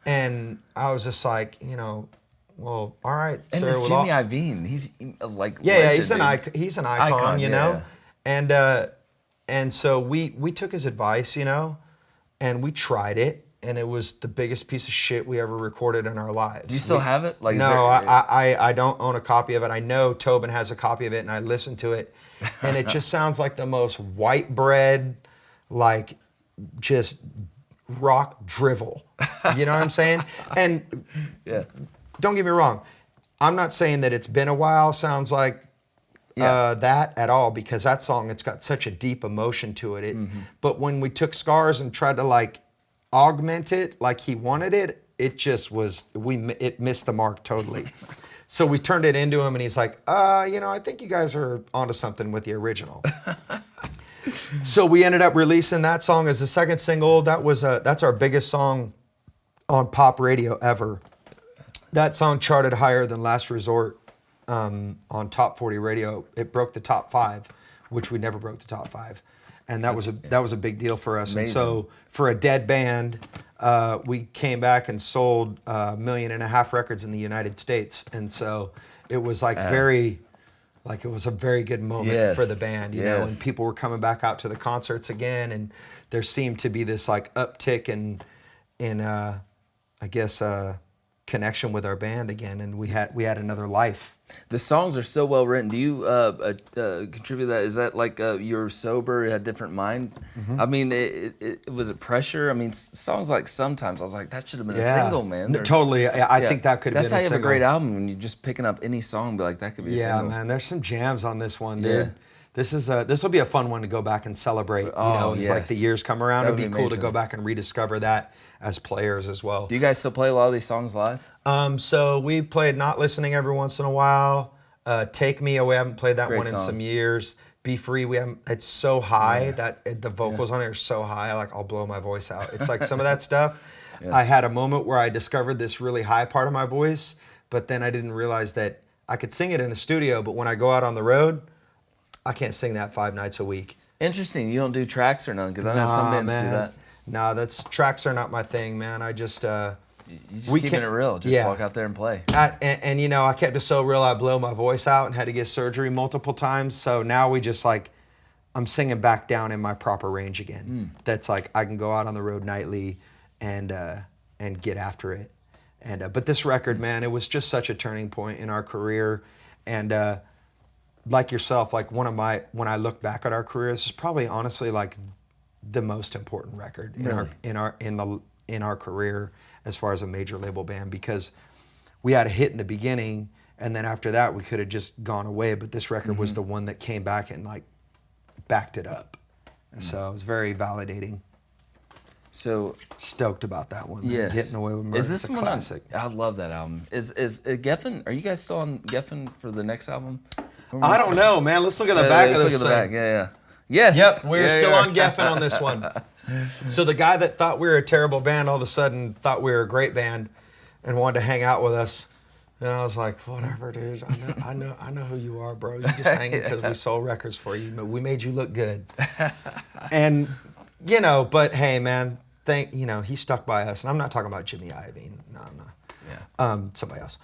And I was just like, you know, well, all right, and sir. it's Jimmy Iovine. He's like he's an icon, you know. And so we took his advice, you know, and we tried it, and it was the biggest piece of shit we ever recorded in our lives. Do you still have it? Like, no, I don't own a copy of it. I know Tobin has a copy of it, and I listened to it, and it just sounds like the most white bread, like just rock drivel. You know what I'm saying? And don't get me wrong, I'm not saying that It's Been a While sounds like that at all, because that song, it's got such a deep emotion to it. But when we took Scars and tried to like augment it like he wanted it, it just was, it missed the mark totally. So we turned it into him, and he's like, you know, I think you guys are onto something with the original. So we ended up releasing that song as the second single. That's our biggest song on pop radio ever. That song charted higher than Last Resort on Top 40 radio. It broke the top 5, which we never broke the top 5. And that was a big deal for us. Amazing. And so for a dead band, we came back and sold 1.5 million records in the United States. And so it was like it was a very good moment for the band, you know, and people were coming back out to the concerts again, and there seemed to be this like uptick in I guess connection with our band again, and we had another life. The songs are so well written. Do you contribute that? Is that like you're sober, had different mind? I mean, it was it pressure? I mean, songs like Sometimes, I was like, that should have been a single, man. Totally. I think that could have been a single. That's how you have a great album, when you're just picking up any song and be like, that could be a single. Yeah, man, there's some jams on this one, dude. This will be a fun one to go back and celebrate. As like the years come around, it'd be cool to go back and rediscover that as players as well. Do you guys still play a lot of these songs live? So we played Not Listening every once in a while. Take Me, we haven't played that one in some years. Be Free, we haven't. It's so high that the vocals on it are so high, like I'll blow my voice out. It's like some of that stuff. I had a moment where I discovered this really high part of my voice, but then I didn't realize that I could sing it in a studio, but when I go out on the road, I can't sing that 5 nights a week. Interesting. You don't do tracks or nothing, because I know some bands do that. No, tracks are not my thing, man. I just you just keeping it real. Just walk out there and play. And you know, I kept it so real, I blow my voice out and had to get surgery multiple times. So now we just like, I'm singing back down in my proper range again. That's like, I can go out on the road nightly and get after it. And but this record, man, it was just such a turning point in our career. And like yourself, like when I look back at our career, this is probably honestly like the most important record in our career as far as a major label band, because we had a hit in the beginning, and then after that we could have just gone away, but this record was the one that came back and like backed it up. So it was very validating. So stoked about that one. Yes. Getting Away with Murder. Is this it's a one? classic. I love that album. Is Geffen? Are you guys still on Geffen for the next album? I don't know, man. Let's look at the back of this thing. Back. Yeah. Yes. Yep, we're still on Geffen on this one. So the guy that thought we were a terrible band all of a sudden thought we were a great band and wanted to hang out with us. And I was like, whatever, dude. I know who you are, bro. You just hanging because we sold records for you. We made you look good. And, but hey, man, he stuck by us. And I'm not talking about Jimmy Iovine. No. Yeah. Somebody else.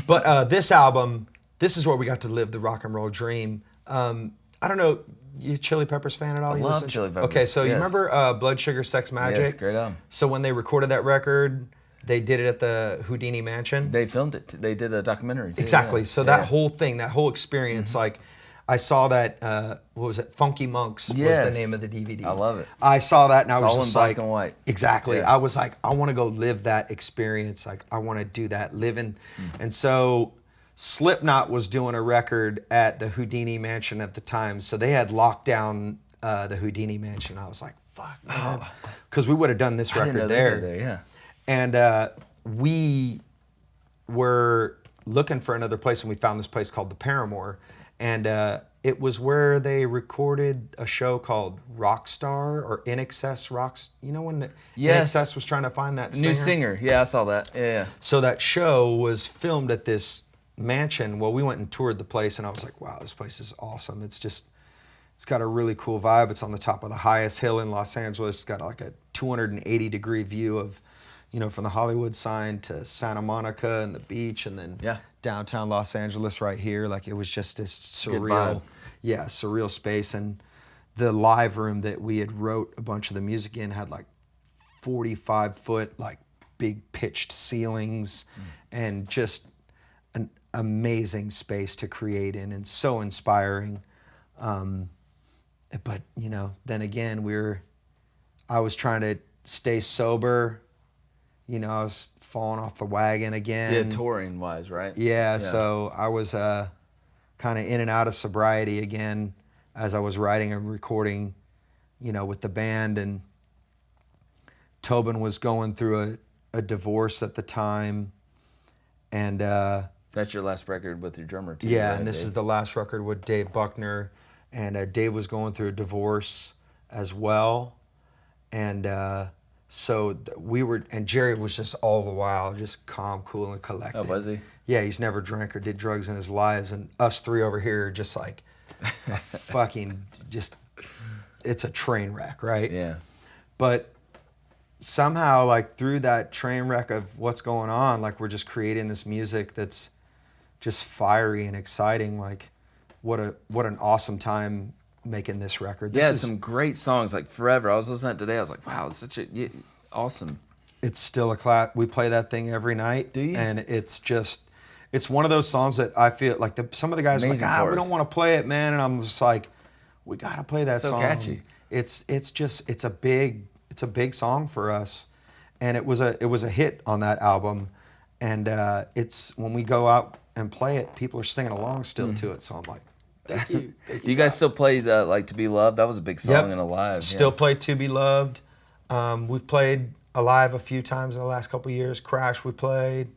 But this album, this is where we got to live the rock and roll dream. I don't know, you Chili Peppers fan at all? I love Chili Peppers. Okay, so you remember Blood Sugar Sex Magic? Yes, great album. So when they recorded that record, they did it at the Houdini Mansion. They filmed it. They did a documentary too. Exactly. Yeah. So that whole thing, that whole experience, like I saw that, what was it? Funky Monks was the name of the DVD. I love it. I saw that and I was all just in like, black and white. Exactly. Yeah. I was like, I want to go live that experience. Like I want to do that, living. And so Slipknot was doing a record at the Houdini Mansion at the time. So they had locked down the Houdini Mansion. I was like, fuck, man. Because we would have done this record there. Yeah. And we were looking for another place, and we found this place called the Paramour. And it was where they recorded a show called Rockstar or In Excess Rocks. You know when In Excess was trying to find that new singer? Yeah, I saw that. Yeah. So that show was filmed at this mansion. Well, we went and toured the place, and I was like, wow, this place is awesome. It's got a really cool vibe. It's on the top of the highest hill in Los Angeles. It's got like a 280-degree view of, from the Hollywood sign to Santa Monica and the beach, and then downtown Los Angeles right here. Like it was just this surreal, surreal space. And the live room that we had wrote a bunch of the music in had like 45-foot, like big pitched ceilings, and just an amazing space to create in, and so inspiring. But then again, I was trying to stay sober. I was falling off the wagon again. Yeah, touring wise, right? Yeah, so I was kind of in and out of sobriety again as I was writing and recording, with the band. And Tobin was going through a divorce at the time. And that's your last record with your drummer too. Yeah, right, and this is the last record with Dave Buckner. And Dave was going through a divorce as well. And so we were, and Jerry was just all the while just calm, cool, and collected. Oh, was he? Yeah, he's never drank or did drugs in his lives. And us three over here are just like a fucking, it's a train wreck, right? Yeah. But somehow, like through that train wreck of what's going on, like we're just creating this music that's just fiery and exciting. Like, what an awesome time making this record. This is some great songs like Forever. I was listening to it today. I was like, wow, it's such a awesome. It's still a class. We play that thing every night. Do you? And it's one of those songs that I feel like some of the guys amazing are like, we chorus. don't want to play it, man. And I'm just like, we got to play that so song. Catchy. It's a big song for us. And it was a hit on that album. And it's when we go out and play it, people are singing along still to it. So I'm like, thank you. Do you guys still play like To Be Loved? That was a big song in Alive. Still play To Be Loved. We've played Alive a few times in the last couple of years. Crash we played.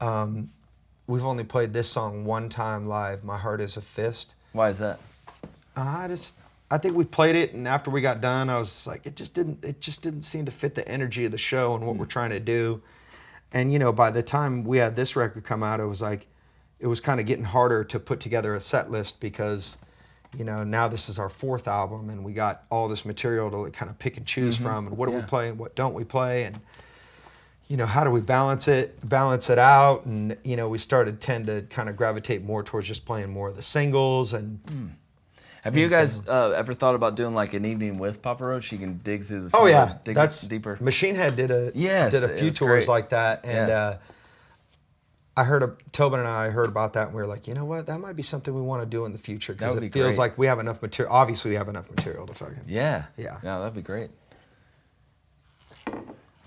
We've only played this song one time live, My Heart Is a Fist. Why is that? I think we played it, and after we got done, I was like, it just didn't seem to fit the energy of the show and what we're trying to do. And by the time we had this record come out, it was kind of getting harder to put together a set list because, now this is our fourth album and we got all this material to kind of pick and choose from, and what do we play and what don't we play, and how do we balance it out, and we tend to kind of gravitate more towards just playing more of the singles. And have you guys ever thought about doing like an evening with Papa Roach? You can dig through the dig deeper. Machine Head did a few tours like that, and I heard Tobin and I heard about that, and we were like, you know what, that might be something we want to do in the future, because it feels like we have enough material. Obviously, we have enough material to fucking yeah, that'd be great.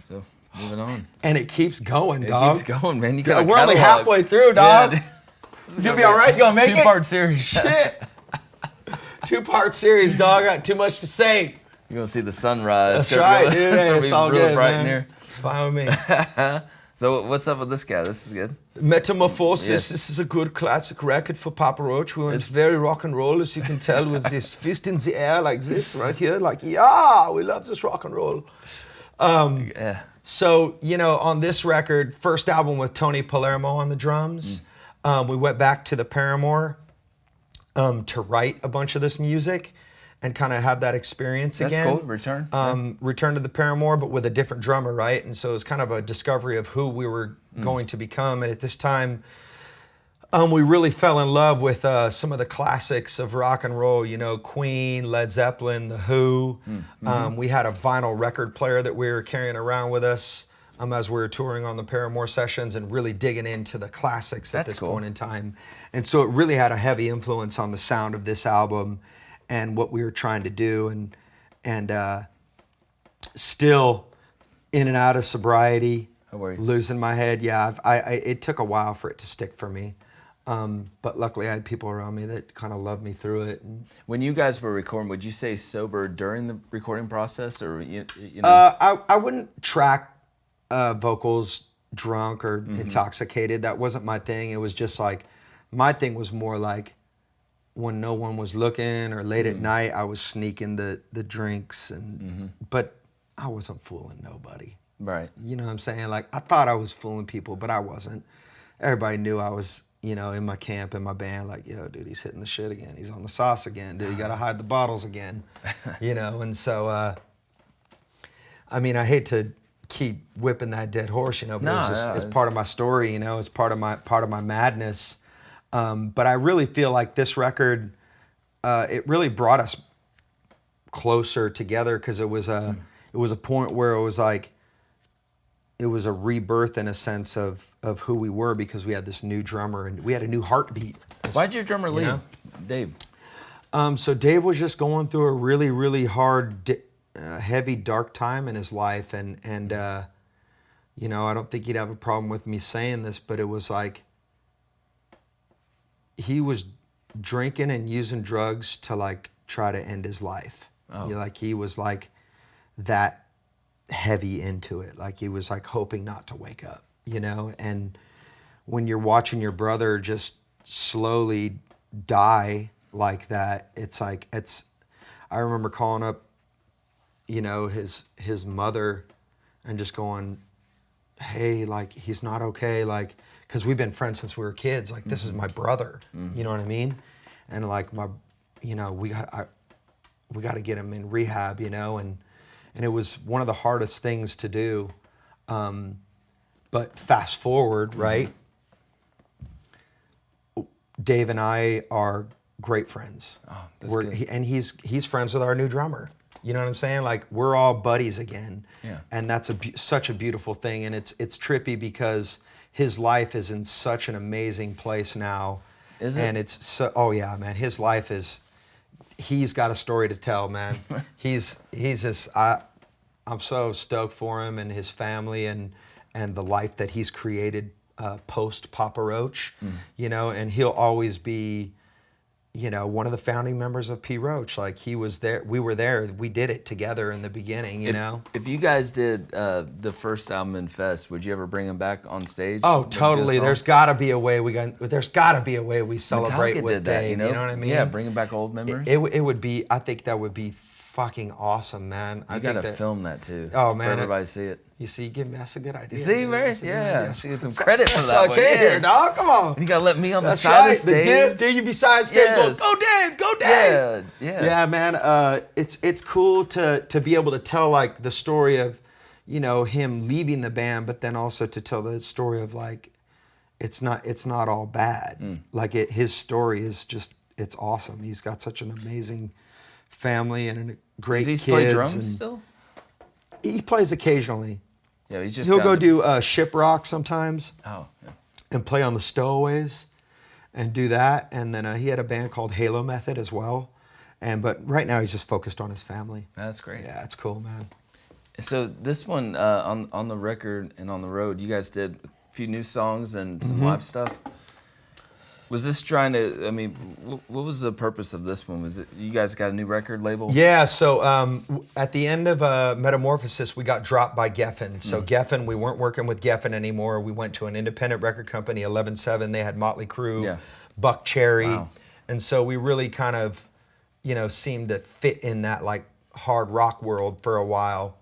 So moving on, and it keeps going, dog. It keeps going, man. We're only halfway through, dog. Yeah, you gonna be all right? You gonna make it? 2-part series. Shit. 2-part series, dog. I got too much to say. You're gonna see the sunrise. That's right, dude. Hey, it's all really good, bright man. in here. It's fine with me. So what's up with this guy? This is good. Metamorphosis. Yes. This is a good classic record for Papa Roach. It's very rock and roll, as you can tell, with this fist in the air like this right here. Like, yeah, we love this rock and roll. Yeah. So, on this record, first album with Tony Palermo on the drums, we went back to the Paramour to write a bunch of this music and kind of have that experience again. That's cool. Return. Return to the Paramour, but with a different drummer, right? And so it was kind of a discovery of who we were going to become. And at this time, we really fell in love with some of the classics of rock and roll, Queen, Led Zeppelin, The Who. We had a vinyl record player that we were carrying around with us as we were touring on the Paramour Sessions and really digging into the classics at this point in time. And so it really had a heavy influence on the sound of this album and what we were trying to do. And still in and out of sobriety, losing my head. Yeah, it took a while for it to stick for me. But luckily I had people around me that kind of loved me through it. And when you guys were recording, would you say sober during the recording process, or you know? I wouldn't track vocals drunk or intoxicated. That wasn't my thing. It was just like, my thing was more like when no one was looking or late at night, I was sneaking the drinks but I wasn't fooling nobody. Right. You know what I'm saying? Like, I thought I was fooling people, but I wasn't. Everybody knew I was, in my camp, in my band, like, yo, dude, he's hitting the shit again. He's on the sauce again. Dude, you got to hide the bottles again. And so, I hate to keep whipping that dead horse, but it's part of my story, it's part of my madness. But I really feel like this record, it really brought us closer together, because it was a point where it was like, it was a rebirth in a sense of who we were, because we had this new drummer and we had a new heartbeat. Why'd your drummer leave, Dave? So Dave was just going through a really, really hard, heavy, dark time in his life. And I don't think he'd have a problem with me saying this, but it was like, he was drinking and using drugs to like try to end his life. He was like that heavy into it. Like, he was like hoping not to wake up, and when you're watching your brother just slowly die like that, I remember calling up, his mother and just going, hey, like, he's not okay. Like, because we've been friends since we were kids. Like, this is my brother, you know what I mean? And like, we got to get him in rehab, and it was one of the hardest things to do. But fast forward, right? Dave and I are great friends. Oh, that's good. And he's friends with our new drummer. You know what I'm saying? Like, we're all buddies again. Yeah. And that's such a beautiful thing. And it's trippy because his life is in such an amazing place now. Is it? And it's so, oh yeah, man. His life is, he's got a story to tell, man. he's just, I'm so stoked for him and his family and the life that he's created post Papa Roach, and he'll always be, one of the founding members of P. Roach. Like, he was there, we were there, we did it together in the beginning, If you guys did the first album in Fest, would you ever bring him back on stage? Oh, totally. There's gotta be a way we celebrate Metallica with did that, Dave, you know what I mean? Yeah, bringing back old memories. It would be, I think that would be fucking awesome, man. You gotta film that too. Oh man, for everybody to see it. You see, that's a good idea. You see, Mary? Yeah, she get some credit for That's that what one. I came here, dog. Come on. And you gotta let me on the That's side right. of the stage. The gift. There you be side stage. Yes. Go Dave. Go Dave. Yeah. Yeah, man. It's cool to be able to tell like the story of, him leaving the band, but then also to tell the story of like, it's not all bad. Like, his story is just, it's awesome. He's got such an amazing family and a great kids. Does he play drums still? He plays occasionally. Yeah, he's just. He'll go do Shiprock sometimes. Oh. Yeah. And play on the Stowaways, and do that. And then he had a band called Halo Method as well. But right now he's just focused on his family. That's great. Yeah, it's cool, man. So this one on the record and on the road, you guys did a few new songs and some live stuff. Was this trying to, I mean, what was the purpose of this one? Was it, you guys got a new record label? Yeah, so at the end of Metamorphosis, we got dropped by Geffen. So Geffen, we weren't working with Geffen anymore. We went to an independent record company, 11-7. They had Motley Crue, Buck Cherry. Wow. And so we really kind of, seemed to fit in that like hard rock world for a while.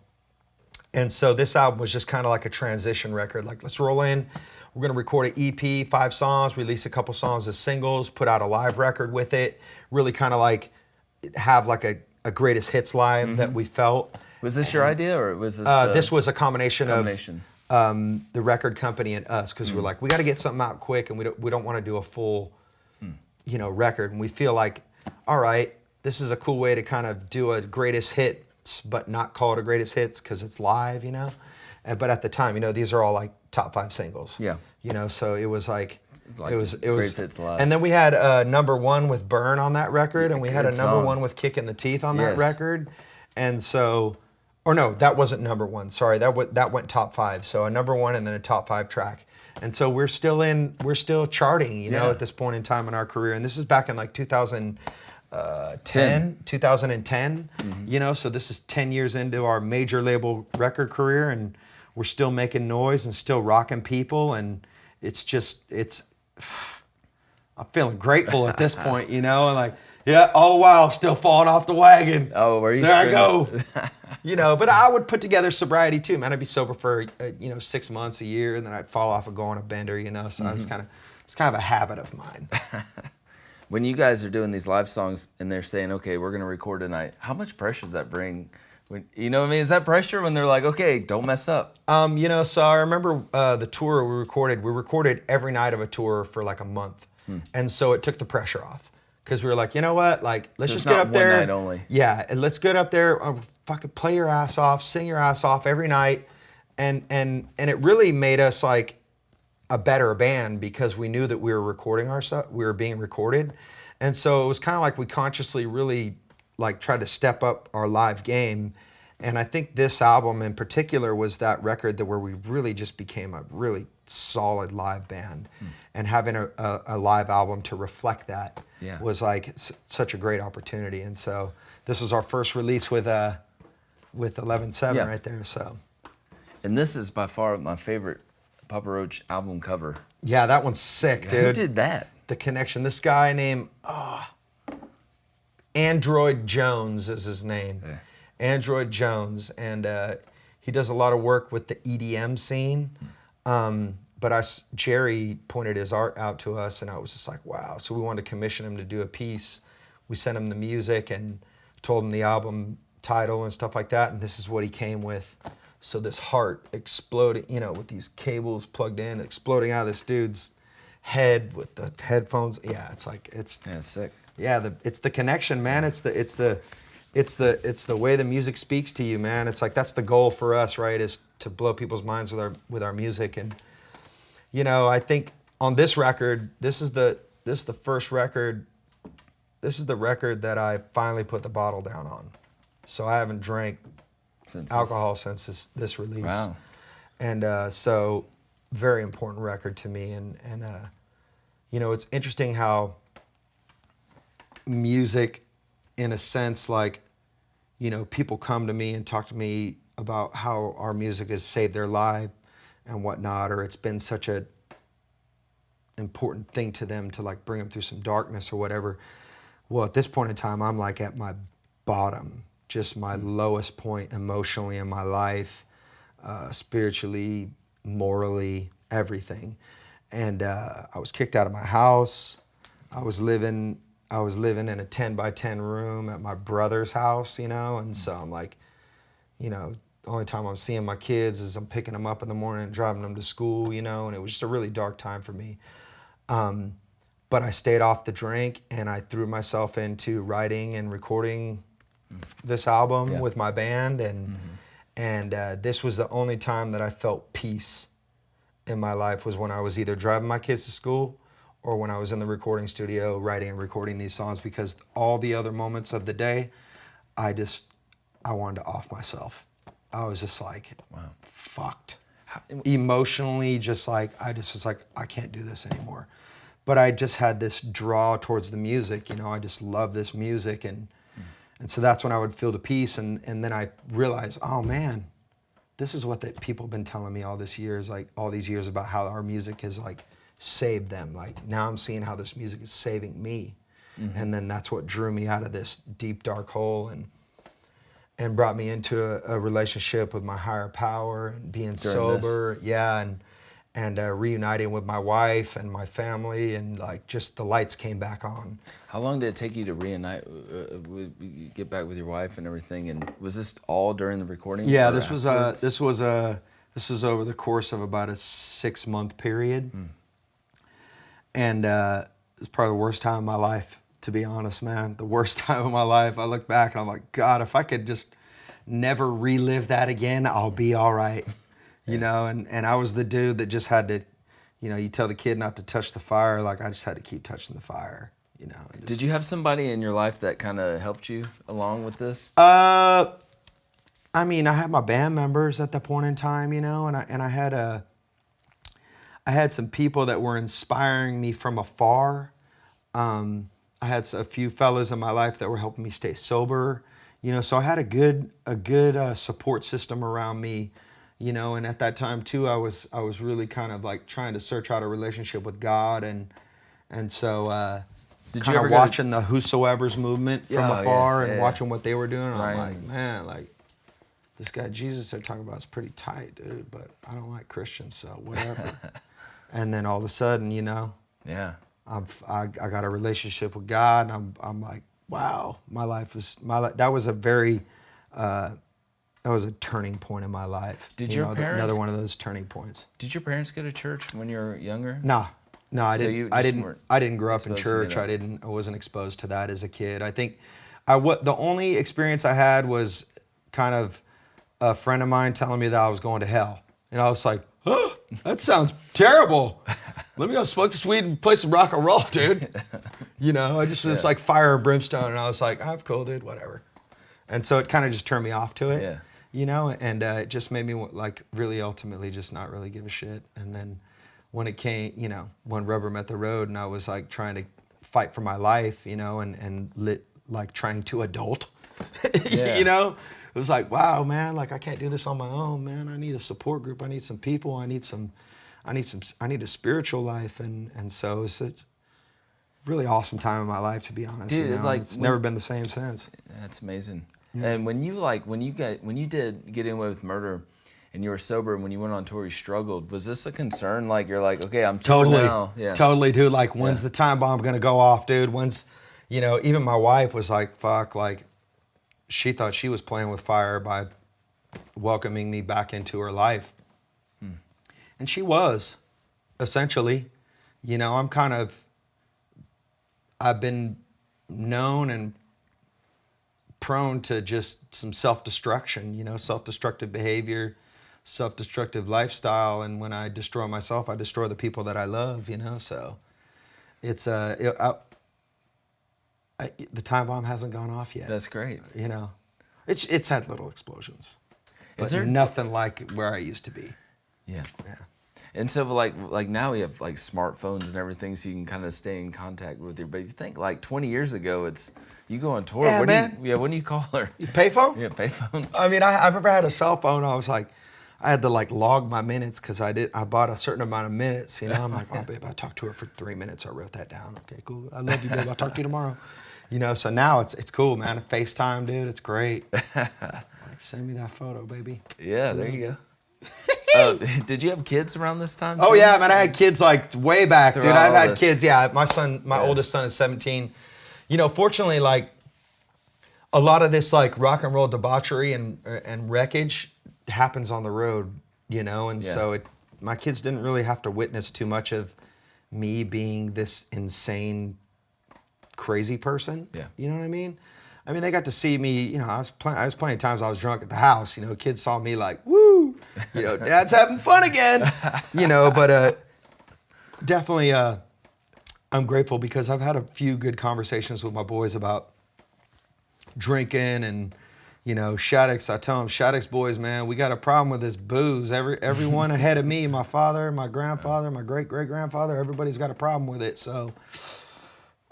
And so this album was just kind of like a transition record. Like, let's roll in. We're going to record an EP, 5 songs, release a couple songs as singles, put out a live record with it, really kind of like have like a greatest hits live that we felt. Was this your idea, or was this this was a combination of the record company and us, because we're like, we got to get something out quick, and we don't want to do a full record. And we feel like, all right, this is a cool way to kind of do a greatest hits, but not call it a greatest hits because it's live, But at the time, these are all like top 5 singles. Yeah. So it was like, it was greatest hits live. And then we had number 1 with Burn on that record, and we had a number 1 with Kick in the Teeth on that record. And so, or no, that wasn't number 1. Sorry, that went top 5. So a number 1 and then a top 5 track. And so we're still charting, at this point in time in our career. And this is back in like 2010. So this is 10 years into our major label record career, and we're still making noise and still rocking people, and I'm feeling grateful at this point, and like, all the while still falling off the wagon. Oh, were you? There I go. But I would put together sobriety too, man. I'd be sober for 6 months, a year, and then I'd fall off and go on a bender, So it's kind of a habit of mine. When you guys are doing these live songs and they're saying, okay, we're going to record tonight, how much pressure does that bring? Is that pressure when they're like, okay, don't mess up? So I remember the tour we recorded every night of a tour for like a month. And so it took the pressure off, because we were like, you know what, like, let's just get up there. One night only. Yeah, and let's get up there, fucking play your ass off, sing your ass off every night. And it really made us like a better band, because we knew that we were recording ourselves, we were being recorded. And so it was kind of like we consciously really like tried to step up our live game. And I think this album in particular was that record where we really just became a really solid live band. And having a live album to reflect that was like such a great opportunity. And so this was our first release with 11-7 right there. So, and this is by far my favorite Papa Roach album cover. Yeah, that one's sick, dude. Who did that? The Connection. This guy named Android Jones is his name. Yeah. Android Jones, and he does a lot of work with the EDM scene. But Jerry pointed his art out to us, and I was just like, wow. So we wanted to commission him to do a piece. We sent him the music and told him the album title and stuff like that, and this is what he came with. So this heart exploding, with these cables plugged in, exploding out of this dude's head with the headphones. Yeah, it's sick. Yeah, it's the connection, man. It's the way the music speaks to you, man. It's like that's the goal for us, right? Is to blow people's minds with our music. And I think on this record, this is the first record. This is the record that I finally put the bottle down on. So I haven't drank alcohol since this release. Wow. And so very important record to me. And it's interesting how music, in a sense, like, people come to me and talk to me about how our music has saved their life and whatnot, or it's been such a important thing to them to like bring them through some darkness or whatever. Well, at this point in time, I'm like at my bottom, just my lowest point emotionally in my life, spiritually, morally, everything. And I was kicked out of my house. I was living in a 10 by 10 room at my brother's house, and so I'm like, the only time I'm seeing my kids is I'm picking them up in the morning and driving them to school, and it was just a really dark time for me. But I stayed off the drink, and I threw myself into writing and recording this album with my band, and this was the only time that I felt peace in my life, was when I was either driving my kids to school or when I was in the recording studio writing and recording these songs, because all the other moments of the day, I wanted to off myself. I was just like, wow, fucked. Emotionally, just like, I just was like, I can't do this anymore. but I just had this draw towards the music. You know, I just love this music, and so that's when I would feel the peace, and then I realized, oh man, this is what people have been telling me all these years about how our music has like saved them. Like now I'm seeing how this music is saving me. And then that's what drew me out of this deep, dark hole and brought me into a relationship with my higher power and being sober. Yeah, and reuniting with my wife and my family, and like just the lights came back on. How long did it take you to reunite, get back with your wife and everything? And was this all during the recording? Yeah, this was over the course of about a 6-month period. And it was probably the worst time of my life, to be honest, man. The worst time of my life. I look back and I'm like, God, if I could just never relive that again, I'll be all right. You know, and I was the dude that just had to, you know, you tell the kid not to touch the fire, like I just had to keep touching the fire, you know. Did you have somebody in your life that kind of helped you along with this? I mean, I had my band members at that point in time, you know, and I had some people that were inspiring me from afar. I had a few fellas in my life that were helping me stay sober, you know, so I had a good support system around me, you know, and at that time too, I was really kind of like trying to search out a relationship with God, and so Did you ever watching the Whosoever's movement from afar and watching what they were doing, I'm like, man, like this guy Jesus they're talking about is pretty tight, dude, but I don't like Christians, so whatever. And then all of a sudden, you know, I got a relationship with God, and I'm like, wow, that was a turning point in my life. Did your parents, another one of those turning points. Did your parents go to church when you were younger? No, I didn't. I didn't grow up in church. I wasn't exposed to that as a kid. I think the only experience I had was kind of a friend of mine telling me that I was going to hell, and I was like, oh, that sounds terrible. Let me go smoke this weed and play some rock and roll, dude. You know, I just was like fire and brimstone, and I was like, I'm cool, dude, whatever. And so it kind of just turned me off to it, you know, and it just made me like really ultimately just not really give a shit. And then when it came, you know, when rubber met the road and I was like trying to fight for my life, you know, and like trying to adult, you know, it was like, wow, man, like I can't do this on my own, man. I need a support group. I need some people. I need a spiritual life. And so it's a really awesome time in my life, to be honest. Dude, you know? It's never been the same since. That's amazing. Yeah. And when you did Get Away with Murder and you were sober, and when you went on tour, you struggled. Was this a concern? Like you're like, okay, I'm sober now. Yeah. Totally, dude. Like, when's the time bomb gonna go off, dude? When's, you know, even my wife was like, fuck, like, she thought she was playing with fire by welcoming me back into her life. And she was, essentially. You know, I've been known and prone to just some self-destruction, you know, self-destructive behavior, self-destructive lifestyle. And when I destroy myself, I destroy the people that I love, you know, so it's, the time bomb hasn't gone off yet. That's great. You know, it's had little explosions, but nothing like where I used to be. Yeah. And so like now we have like smartphones and everything, so you can kind of stay in contact with her. But if you think like 20 years ago, you go on tour. Yeah, when do you call her? Payphone? Yeah, payphone. I mean, I've never had a cell phone. I was like, I had to like log my minutes because I bought a certain amount of minutes. You know, I'm like, oh babe, I talked to her for 3 minutes. I wrote that down. Okay, cool. I love you, babe. I'll talk to you tomorrow. You know, so now it's cool, man. FaceTime, dude, it's great. Like, send me that photo, baby. Yeah, there you go. Did you have kids around this time? Oh yeah, man, I had kids like way back, dude. I've had kids. Yeah, my oldest son is 17. You know, fortunately, like a lot of this like rock and roll debauchery and wreckage happens on the road, you know, and so my kids didn't really have to witness too much of me being this insane, crazy person. Yeah, you know what I mean? I mean, they got to see me, you know, I was plenty of times I was drunk at the house, you know, kids saw me like, woo, you know, Dad's having fun again, you know, but definitely I'm grateful because I've had a few good conversations with my boys about drinking and, Shaddix, I tell him, Shaddix boys, man, we got a problem with this booze. Everyone ahead of me, my father, my grandfather, my great-great-grandfather, everybody's got a problem with it. So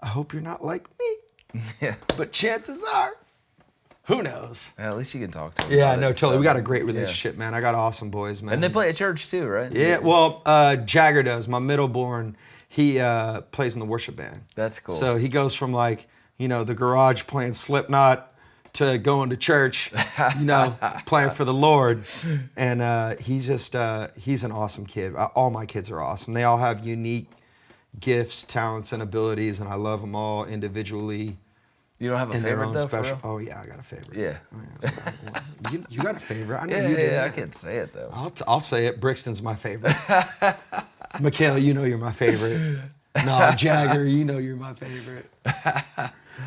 I hope you're not like me. Yeah. But chances are, who knows? Yeah, at least you can talk to them. Yeah, no, totally. We got a great relationship, man. I got awesome boys, man. And they play at church too, right? Yeah, well, Jagger does. My middleborn, he plays in the worship band. That's cool. So he goes from like, the garage playing Slipknot to going to church, playing for the Lord. And he's an awesome kid. All my kids are awesome. They all have unique gifts, talents, and abilities, and I love them all individually. You don't have a favorite though, special? Oh yeah, I got a favorite. Yeah. You got a favorite? I know yeah, you do. Yeah, I can't say it though. I'll say it. Brixton's my favorite. Mikhail, you're my favorite. No, Jagger, you're my favorite.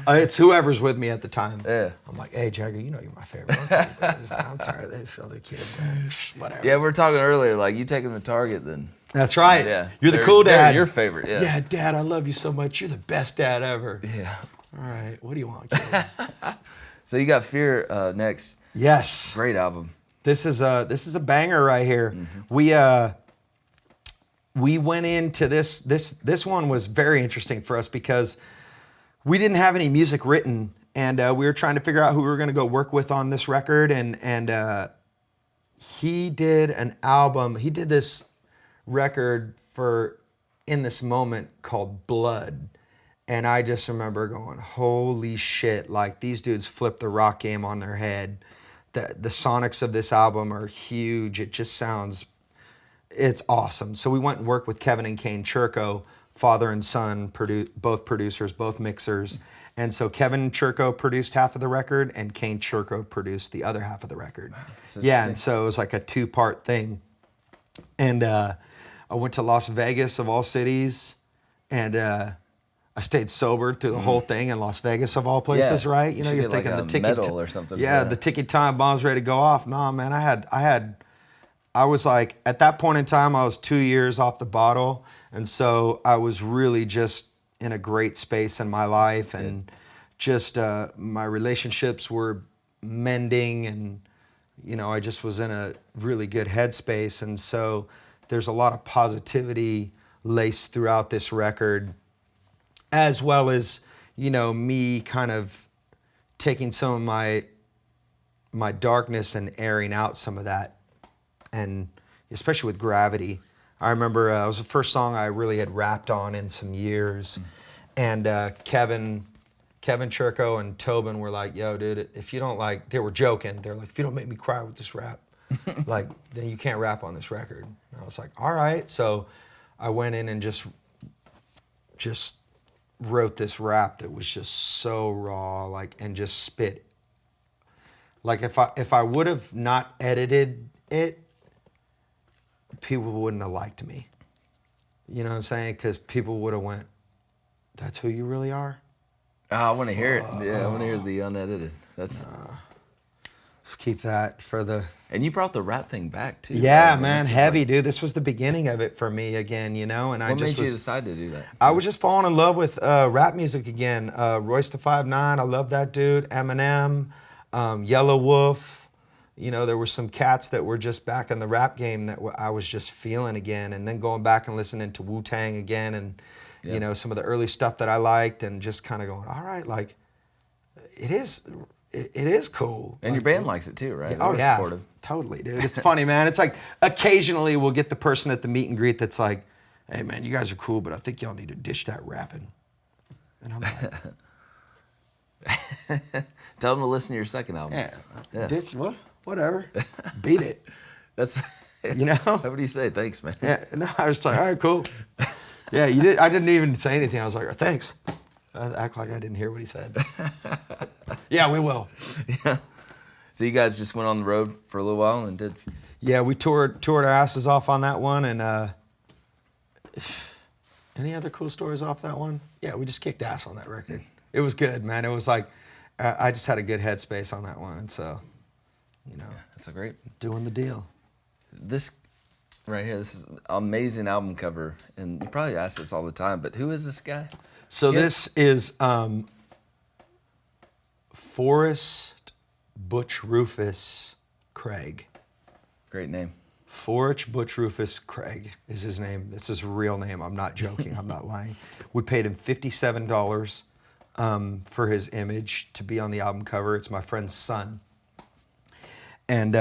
It's whoever's with me at the time. Yeah. I'm like, hey, Jagger, you're my favorite. I'm tired of this other kid, man. Whatever. Yeah, we were talking earlier, like you take him to Target then. That's right. Yeah. You're the cool dad. They're your favorite, yeah. Yeah, Dad, I love you so much. You're the best dad ever. Yeah. All right, what do you want, kid? So you got F.E.A.R. next. Yes. Great album. This is a banger right here. Mm-hmm. We went into this one was very interesting for us because we didn't have any music written, and we were trying to figure out who we were going to go work with on this record, and he did an album. He did this record for In This Moment called Blood. And I just remember going, holy shit, like these dudes flipped the rock game on their head. The sonics of this album are huge. It just it's awesome. So we went and worked with Kevin and Kane Churko, father and son, both producers, both mixers. And so Kevin Churko produced half of the record and Kane Churko produced the other half of the record. Yeah, and so it was like a 2-part thing. And I went to Las Vegas of all cities, and I stayed sober through the whole thing in Las Vegas of all places, right? You're thinking like the ticket medal or something. Yeah, the ticket time bomb's ready to go off. Nah, man, I was like, at that point in time, I was 2 years off the bottle, and so I was really just in a great space in my life, and just my relationships were mending, and I just was in a really good headspace, and so there's a lot of positivity laced throughout this record, as well as, me kind of taking some of my darkness and airing out some of that. And especially with Gravity. I remember it was the first song I really had rapped on in some years. And Kevin Churko and Tobin were like, yo, dude, if you don't they were joking. They're like, if you don't make me cry with this rap, then you can't rap on this record. And I was like, all right. So I went in and just wrote this rap that was just so raw, and just spit. Like if I would have not edited it, people wouldn't have liked me. You know what I'm saying? Because people would have went, that's who you really are? I want to hear it. Yeah, I want to hear the unedited. Let's keep that for the... And you brought the rap thing back too. Yeah, right? Man, heavy, dude. This was the beginning of it for me again, And what made you decide to do that? I was just falling in love with rap music again. Royce da 5'9", I love that dude. Eminem, Yellow Wolf. There were some cats that were just back in the rap game that I was just feeling again. And then going back and listening to Wu-Tang again, and some of the early stuff that I liked, and just kind of going, all right, it is cool. And your band likes it too, right? Oh, yeah. Supportive. Totally, dude. It's funny, man. It's like occasionally we'll get the person at the meet and greet that's like, hey, man, you guys are cool, but I think y'all need to ditch that rapping. And I'm like... Tell them to listen to your second album. Yeah. Ditch what? Whatever. Beat it. That's... What do you say? Thanks, man. Yeah. No, I was like, all right, cool. Yeah, you did. I didn't even say anything. I was like, thanks. I act like I didn't hear what he said. Yeah, we will. Yeah. So you guys just went on the road for a little while and did... Yeah, we toured our asses off on that one, and any other cool stories off that one? Yeah, we just kicked ass on that record. It was good, man. It was like, I just had a good headspace on that one, and so, That's a great... Doing the deal. This right here, this is an amazing album cover, and you probably ask this all the time, but who is this guy? So this is Forrest Butch Rufus Craig. Great name. Forrest Butch Rufus Craig is his name. That's his real name. I'm not joking. I'm not lying. We paid him $57 for his image to be on the album cover. It's my friend's son. And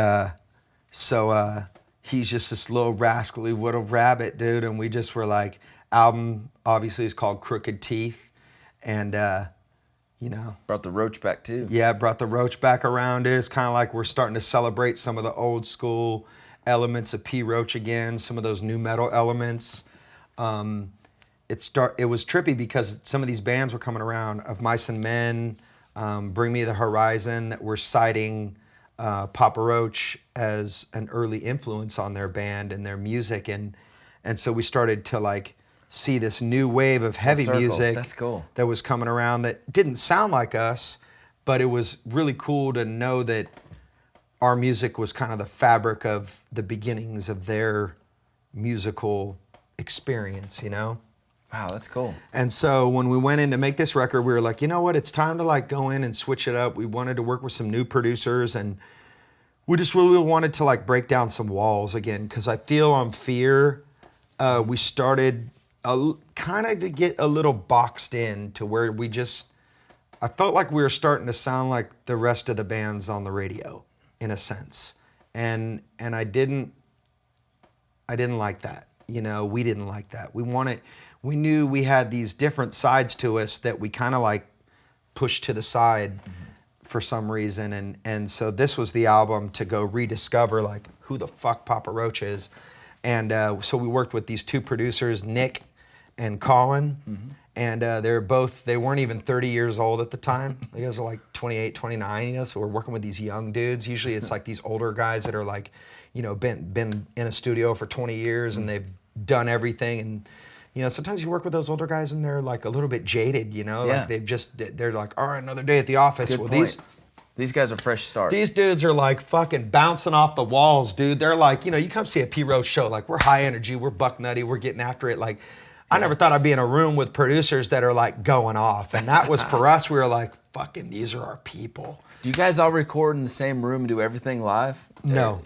so he's just this little rascally little rabbit, dude. And we just were like, album obviously is called Crooked Teeth. And, you know. Brought the Roach back too. Yeah, brought the Roach back around. It's kind of like we're starting to celebrate some of the old school elements of P. Roach again, some of those new metal elements. It was trippy because some of these bands were coming around, Of Mice and Men, Bring Me the Horizon, that were citing Papa Roach as an early influence on their band and their music, and so we started to like see this new wave of heavy music. That's cool. That was coming around that didn't sound like us, but it was really cool to know that our music was kind of the fabric of the beginnings of their musical experience, you know? Wow, that's cool. And so when we went in to make this record, we were like, you know what? It's time to like go in and switch it up. We wanted to work with some new producers, and we just really wanted to like break down some walls again, because I feel on F.E.A.R, we started kind of to get a little boxed in to where I felt like we were starting to sound like the rest of the bands on the radio, in a sense. And I didn't like that. You know, we didn't like that. We knew we had these different sides to us that we kind of like pushed to the side for some reason. And so this was the album to go rediscover like who the fuck Papa Roach is. And so we worked with these two producers, Nick and Colin. And they weren't even 30 years old at the time. You guys are like 28, 29, you know, so we're working with these young dudes. Usually it's like these older guys that are like, you know, been in a studio for 20 years and they've done everything. And, you know, sometimes you work with those older guys and they're like a little bit jaded, you know, Yeah. like they're like, all right, another day at the office. Good Well, point. These guys are fresh start. These dudes are like fucking bouncing off the walls, dude. They're like, you know, you come see a P. Roach show, like we're high energy, we're buck nutty, we're getting after it. Like, I never thought I'd be in a room with producers that are like going off. And that was for us, we were like, fucking, these are our people. Do you guys all record in the same room and do everything live? No.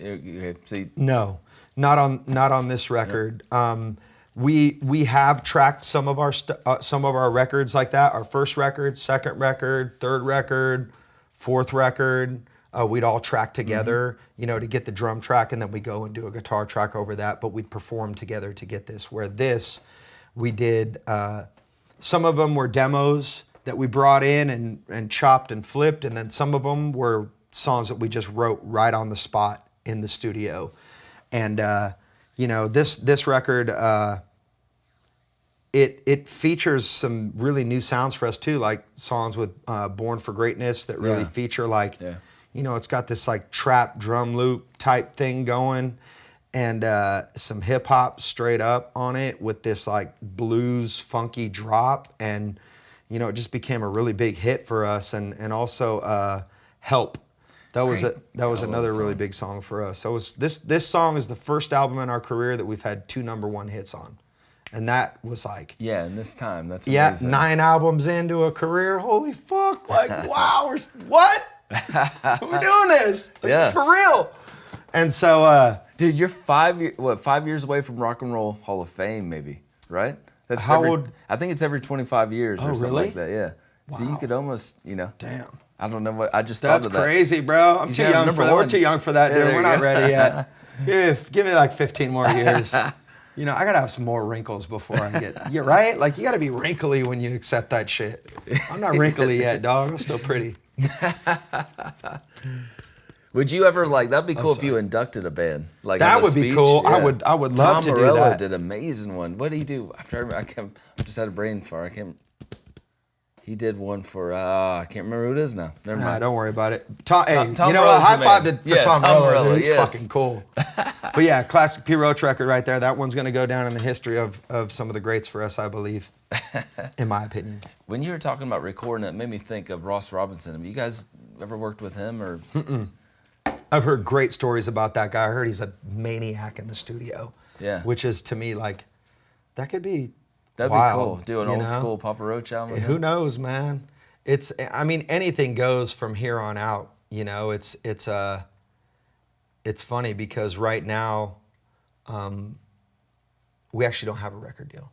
No, not on this record. Yep. We have tracked some of our records like that. Our first record, second record, third record, fourth record. We'd all track together, you know, to get the drum track, and then we go and do a guitar track over that. But we'd perform together to get this. Where this, we did. Some of them were demos that we brought in and chopped and flipped, and then some of them were songs that we just wrote right on the spot in the studio. And you know, this record, it features some really new sounds for us too, like songs with Born for Greatness that really feature like, you know, it's got this like trap drum loop type thing going, and some hip hop straight up on it with this like blues funky drop, and you know, it just became a really big hit for us. And also Help. That was another really big song for us. So this song is the first album in our career that we've had 2 number 1 hits on. And that was like... Yeah, in this time, that's amazing. Yeah, 9 albums into a career. Holy fuck, like, wow, what? We're doing this. Like, it's for real. And so... Dude, you're 5 years away from Rock and Roll Hall of Fame, maybe, right? That's how old? I think it's every 25 years or something really? like that, yeah. Wow. So you could almost, you know... Damn. I don't know what, I just thought of that. That's crazy, bro. I'm too young for that. We're too young for that, dude. We're not ready yet. Give me like 15 more years. You know, I gotta have some more wrinkles before I get... You're right? Like, you gotta be wrinkly when you accept that shit. I'm not wrinkly yet, dog. I'm still pretty. Would you ever, like, that'd be cool if you inducted a band. Like, that would be cool. Yeah. I would love to do that. Tom Morello did an amazing one. What did he do? I just had a brain fart. He did one for, I can't remember who it is now. Never mind. Don't worry about it. Tom you know Morello's what? High five for Tom Morello. He's yes. fucking cool. But yeah, classic P. Roach record right there. That one's going to go down in the history of some of the greats for us, I believe, in my opinion. When you were talking about recording, it made me think of Ross Robinson. Have you guys ever worked with him? Or? I've heard great stories about that guy. I heard he's a maniac in the studio. Yeah. Which is, to me, like, that could be... That'd wild, be cool. Do an old school Papa Roach album. Who knows, man? I mean, anything goes from here on out. You know, it's funny because right now, we actually don't have a record deal.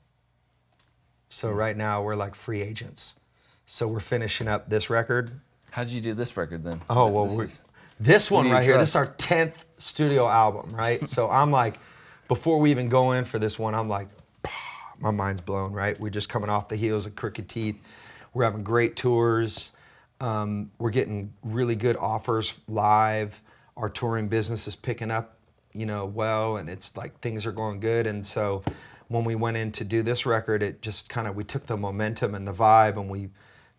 So right now we're like free agents. So we're finishing up this record. How'd you do this record then? Oh, well, this one right here, this is our 10th studio album, right? So I'm like, before we even go in for this one, I'm like, my mind's blown, right? We're just coming off the heels of Crooked Teeth. We're having great tours. We're getting really good offers live. Our touring business is picking up, you know, well, and it's like things are going good. And so when we went in to do this record, it just kind of, we took the momentum and the vibe and we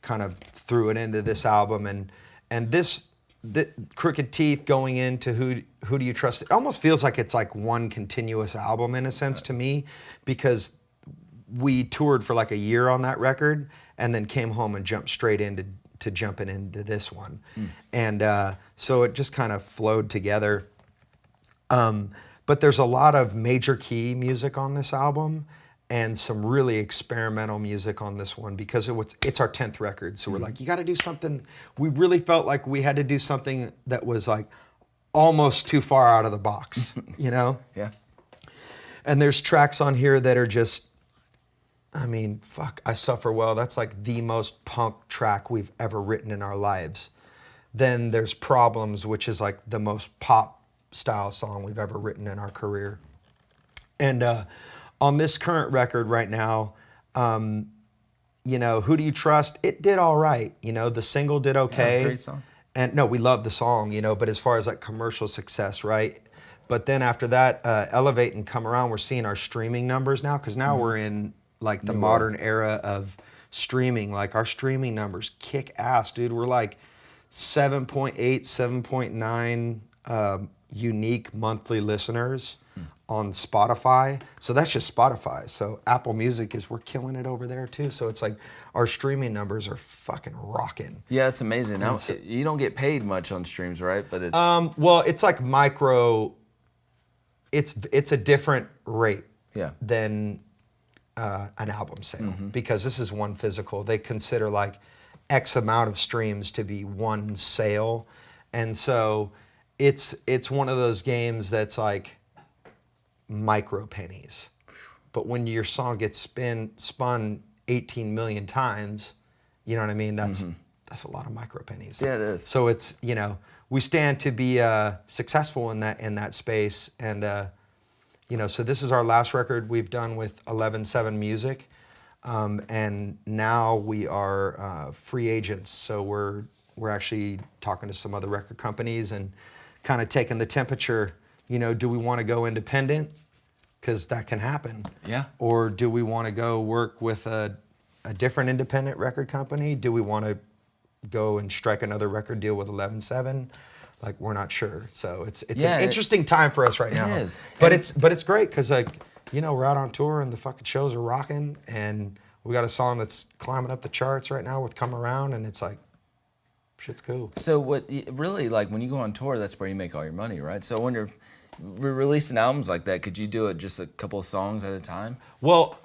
kind of threw it into this album. And this, the Crooked Teeth going into Who Do You Trust? It almost feels like it's like one continuous album in a sense to me, because we toured for like a year on that record and then came home and jumped straight into jumping into this one. And so it just kind of flowed together. But there's a lot of major key music on this album and some really experimental music on this one because it's our 10th record. So we're like, you got to do something. We really felt like we had to do something that was like almost too far out of the box, you know? Yeah. And there's tracks on here that are just, I mean, fuck, I Suffer Well. That's like the most punk track we've ever written in our lives. Then there's Problems, which is like the most pop style song we've ever written in our career. And on this current record right now, you know, Who Do You Trust? It did all right. You know, the single did okay. That's a great song. And no, we love the song, you know, but as far as like commercial success, right? But then after that, Elevate and Come Around, we're seeing our streaming numbers now, because now we're in like the modern era of streaming. Like our streaming numbers kick ass, dude. We're like 7.8, 7.9 unique monthly listeners on Spotify. So that's just Spotify. So Apple Music we're killing it over there too. So it's like our streaming numbers are fucking rocking. Yeah, it's amazing. Now, you don't get paid much on streams, right? But it's well, it's like micro. It's a different rate than an album sale, because this is one physical. They consider like X amount of streams to be one sale, and so it's one of those games that's like micro pennies. But when your song gets spun 18 million times, you know what I mean? That's a lot of micro pennies. Yeah, it is. So it's, you know, we stand to be successful in that space, and you know, so this is our last record we've done with 11-7 Music, and now we are free agents. So we're actually talking to some other record companies and kind of taking the temperature. You know, do we want to go independent? Because that can happen. Yeah. Or do we want to go work with a different independent record company? Do we want to go and strike another record deal with 11-7? Like, we're not sure. So it's an interesting time for us right now. It is. But it's great because, like, you know, we're out on tour and the fucking shows are rocking, and we got a song that's climbing up the charts right now with Come Around, and it's like, shit's cool. So what really, like, when you go on tour, that's where you make all your money, right? So when you're releasing albums like that, could you do it just a couple of songs at a time? Well,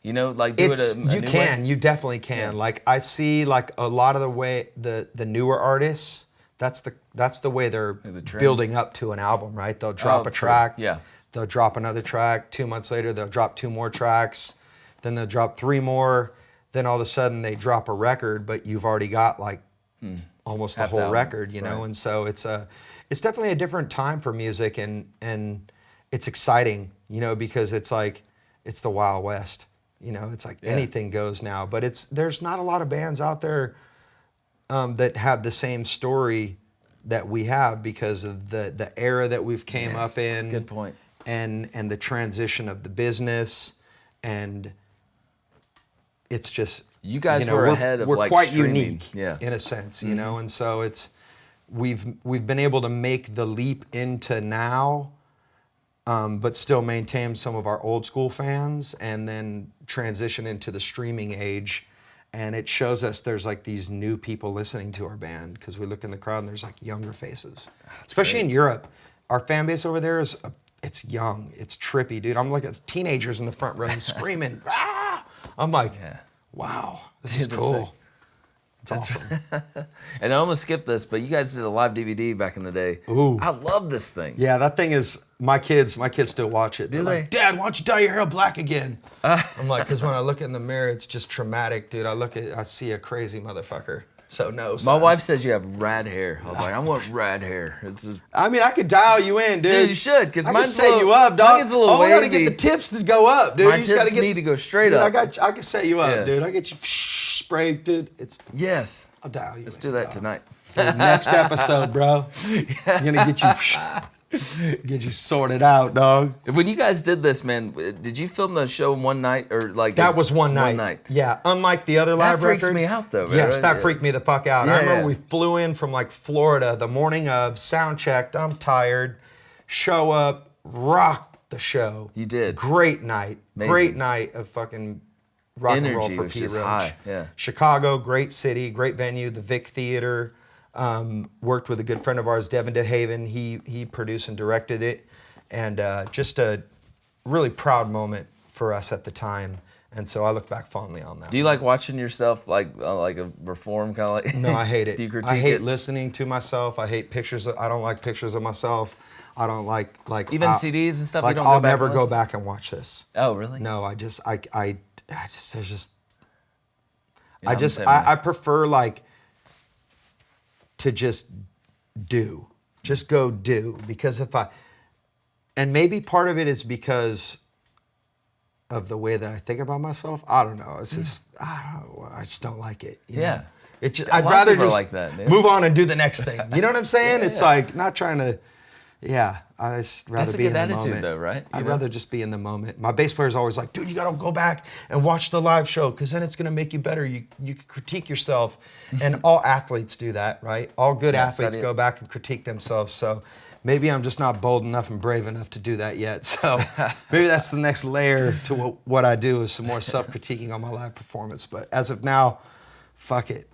you know, like do you definitely can. Yeah. Like, I see like a lot of the way the newer artists, that's the way they're building up to an album, right? They'll drop a track, they'll drop another track, 2 months later they'll drop 2 more tracks, then they'll drop 3 more, then all of a sudden they drop a record, but you've already got like almost the whole record, you know? Right. And so it's definitely a different time for music, and it's exciting, you know, because it's like, it's the Wild West, you know, it's like anything goes now, but there's not a lot of bands out there that have the same story that we have because of the era that we've came up in. Good point. And the transition of the business, and it's just, you guys were ahead of, we're like, quite streaming. unique in a sense, you know, and so we've been able to make the leap into now, but still maintain some of our old school fans, and then transition into the streaming age. And it shows us there's like these new people listening to our band, because we look in the crowd and there's like younger faces. Especially in Europe. Our fan base over there it's young, it's trippy, dude. I'm like, it's teenagers in the front row screaming. Ah! I'm like, wow, this is cool. It's awesome. And I almost skipped this, but you guys did a live DVD back in the day. Ooh. I love this thing. Yeah, that thing is, my kids still watch it. They're Do they? like, Dad, why don't you dye your hair black again? I'm like, because when I look in the mirror, it's just traumatic, dude. I see a crazy motherfucker. So no, son. My wife says you have rad hair. I was like, I want rad hair. It's just... I mean, I could dial you in, dude. Dude, you should, because I mine can set you up, dog. Mine gets a little we gotta wavy. get the tips to go up, dude. My you just gotta tips need to go straight dude, up. I can set you up, Yes. dude. I get you sprayed, dude. Yes. I'll dial you. Let's do that tonight. Dude, next episode, bro. I'm gonna get you sorted out, dog. When you guys did this, man, did you film the show in one night or like? That was one night. Yeah, unlike the other live record. That freaks me out though, man. Yes, that freaked me the fuck out. Yeah, I remember yeah. we flew in from like Florida the morning of, sound checked, I'm tired, show up, rock the show. You did. Great night. Amazing. Great night of fucking rock and roll Energy for was Pete just Roach. high, yeah. Chicago, great city, great venue, the Vic Theater. Worked with a good friend of ours, Devin DeHaven. He produced and directed it. And just a really proud moment for us at the time. And so I look back fondly on that. Do you like watching yourself like a reform kind of like? No, I hate it. Do you critique I hate it? listening to myself. I hate pictures. I don't like pictures of myself. I don't like Even CDs and stuff. Like you don't I'll go back never and go listen? back and watch this. Oh really? No, I Yeah, I prefer like to just go do, because and maybe part of it is because of the way that I think about myself. I don't know. It's just I just don't like it. You know? It just, I'd rather just like that, dude. move on and do the next thing. You know what I'm saying? Yeah, It's yeah. like not trying to. Yeah, I just rather That's a be good in the attitude, moment. though, right? I'd You know? rather just be in the moment. My bass player's always like, dude, you gotta go back and watch the live show, because then it's gonna make you better. You can critique yourself, and all athletes do that, right? All good athletes go back and critique themselves. So maybe I'm just not bold enough and brave enough to do that yet. So maybe that's the next layer to what I do, is some more self-critiquing on my live performance. But as of now, fuck it.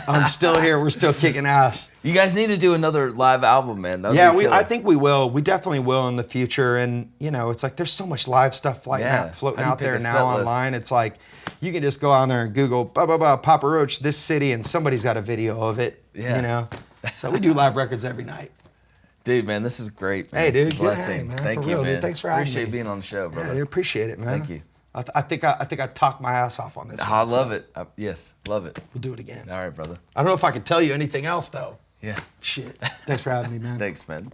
I'm still here. We're still kicking ass. You guys need to do another live album, man. That'd Yeah, be killer. I think we will. We definitely will in the future. And you know, it's like there's so much live stuff floating Yeah. out, floating How do you out pick there a now set list? online. It's like you can just go on there and Google Papa Roach this city, and somebody's got a video of it. Yeah. You know, so we do live records every night. Dude, man, this is great. Man. Hey, dude. Blessing. Yeah, man, Thank for you, real, man. dude. Thanks for having Appreciate me. being on the show, Yeah, brother. I appreciate it, man. Thank you. I think I talked my ass off on this. I one, love so it. Yes, love it. We'll do it again. All right, brother. I don't know if I can tell you anything else though. Yeah. Shit. Thanks for having me, man. Thanks, man.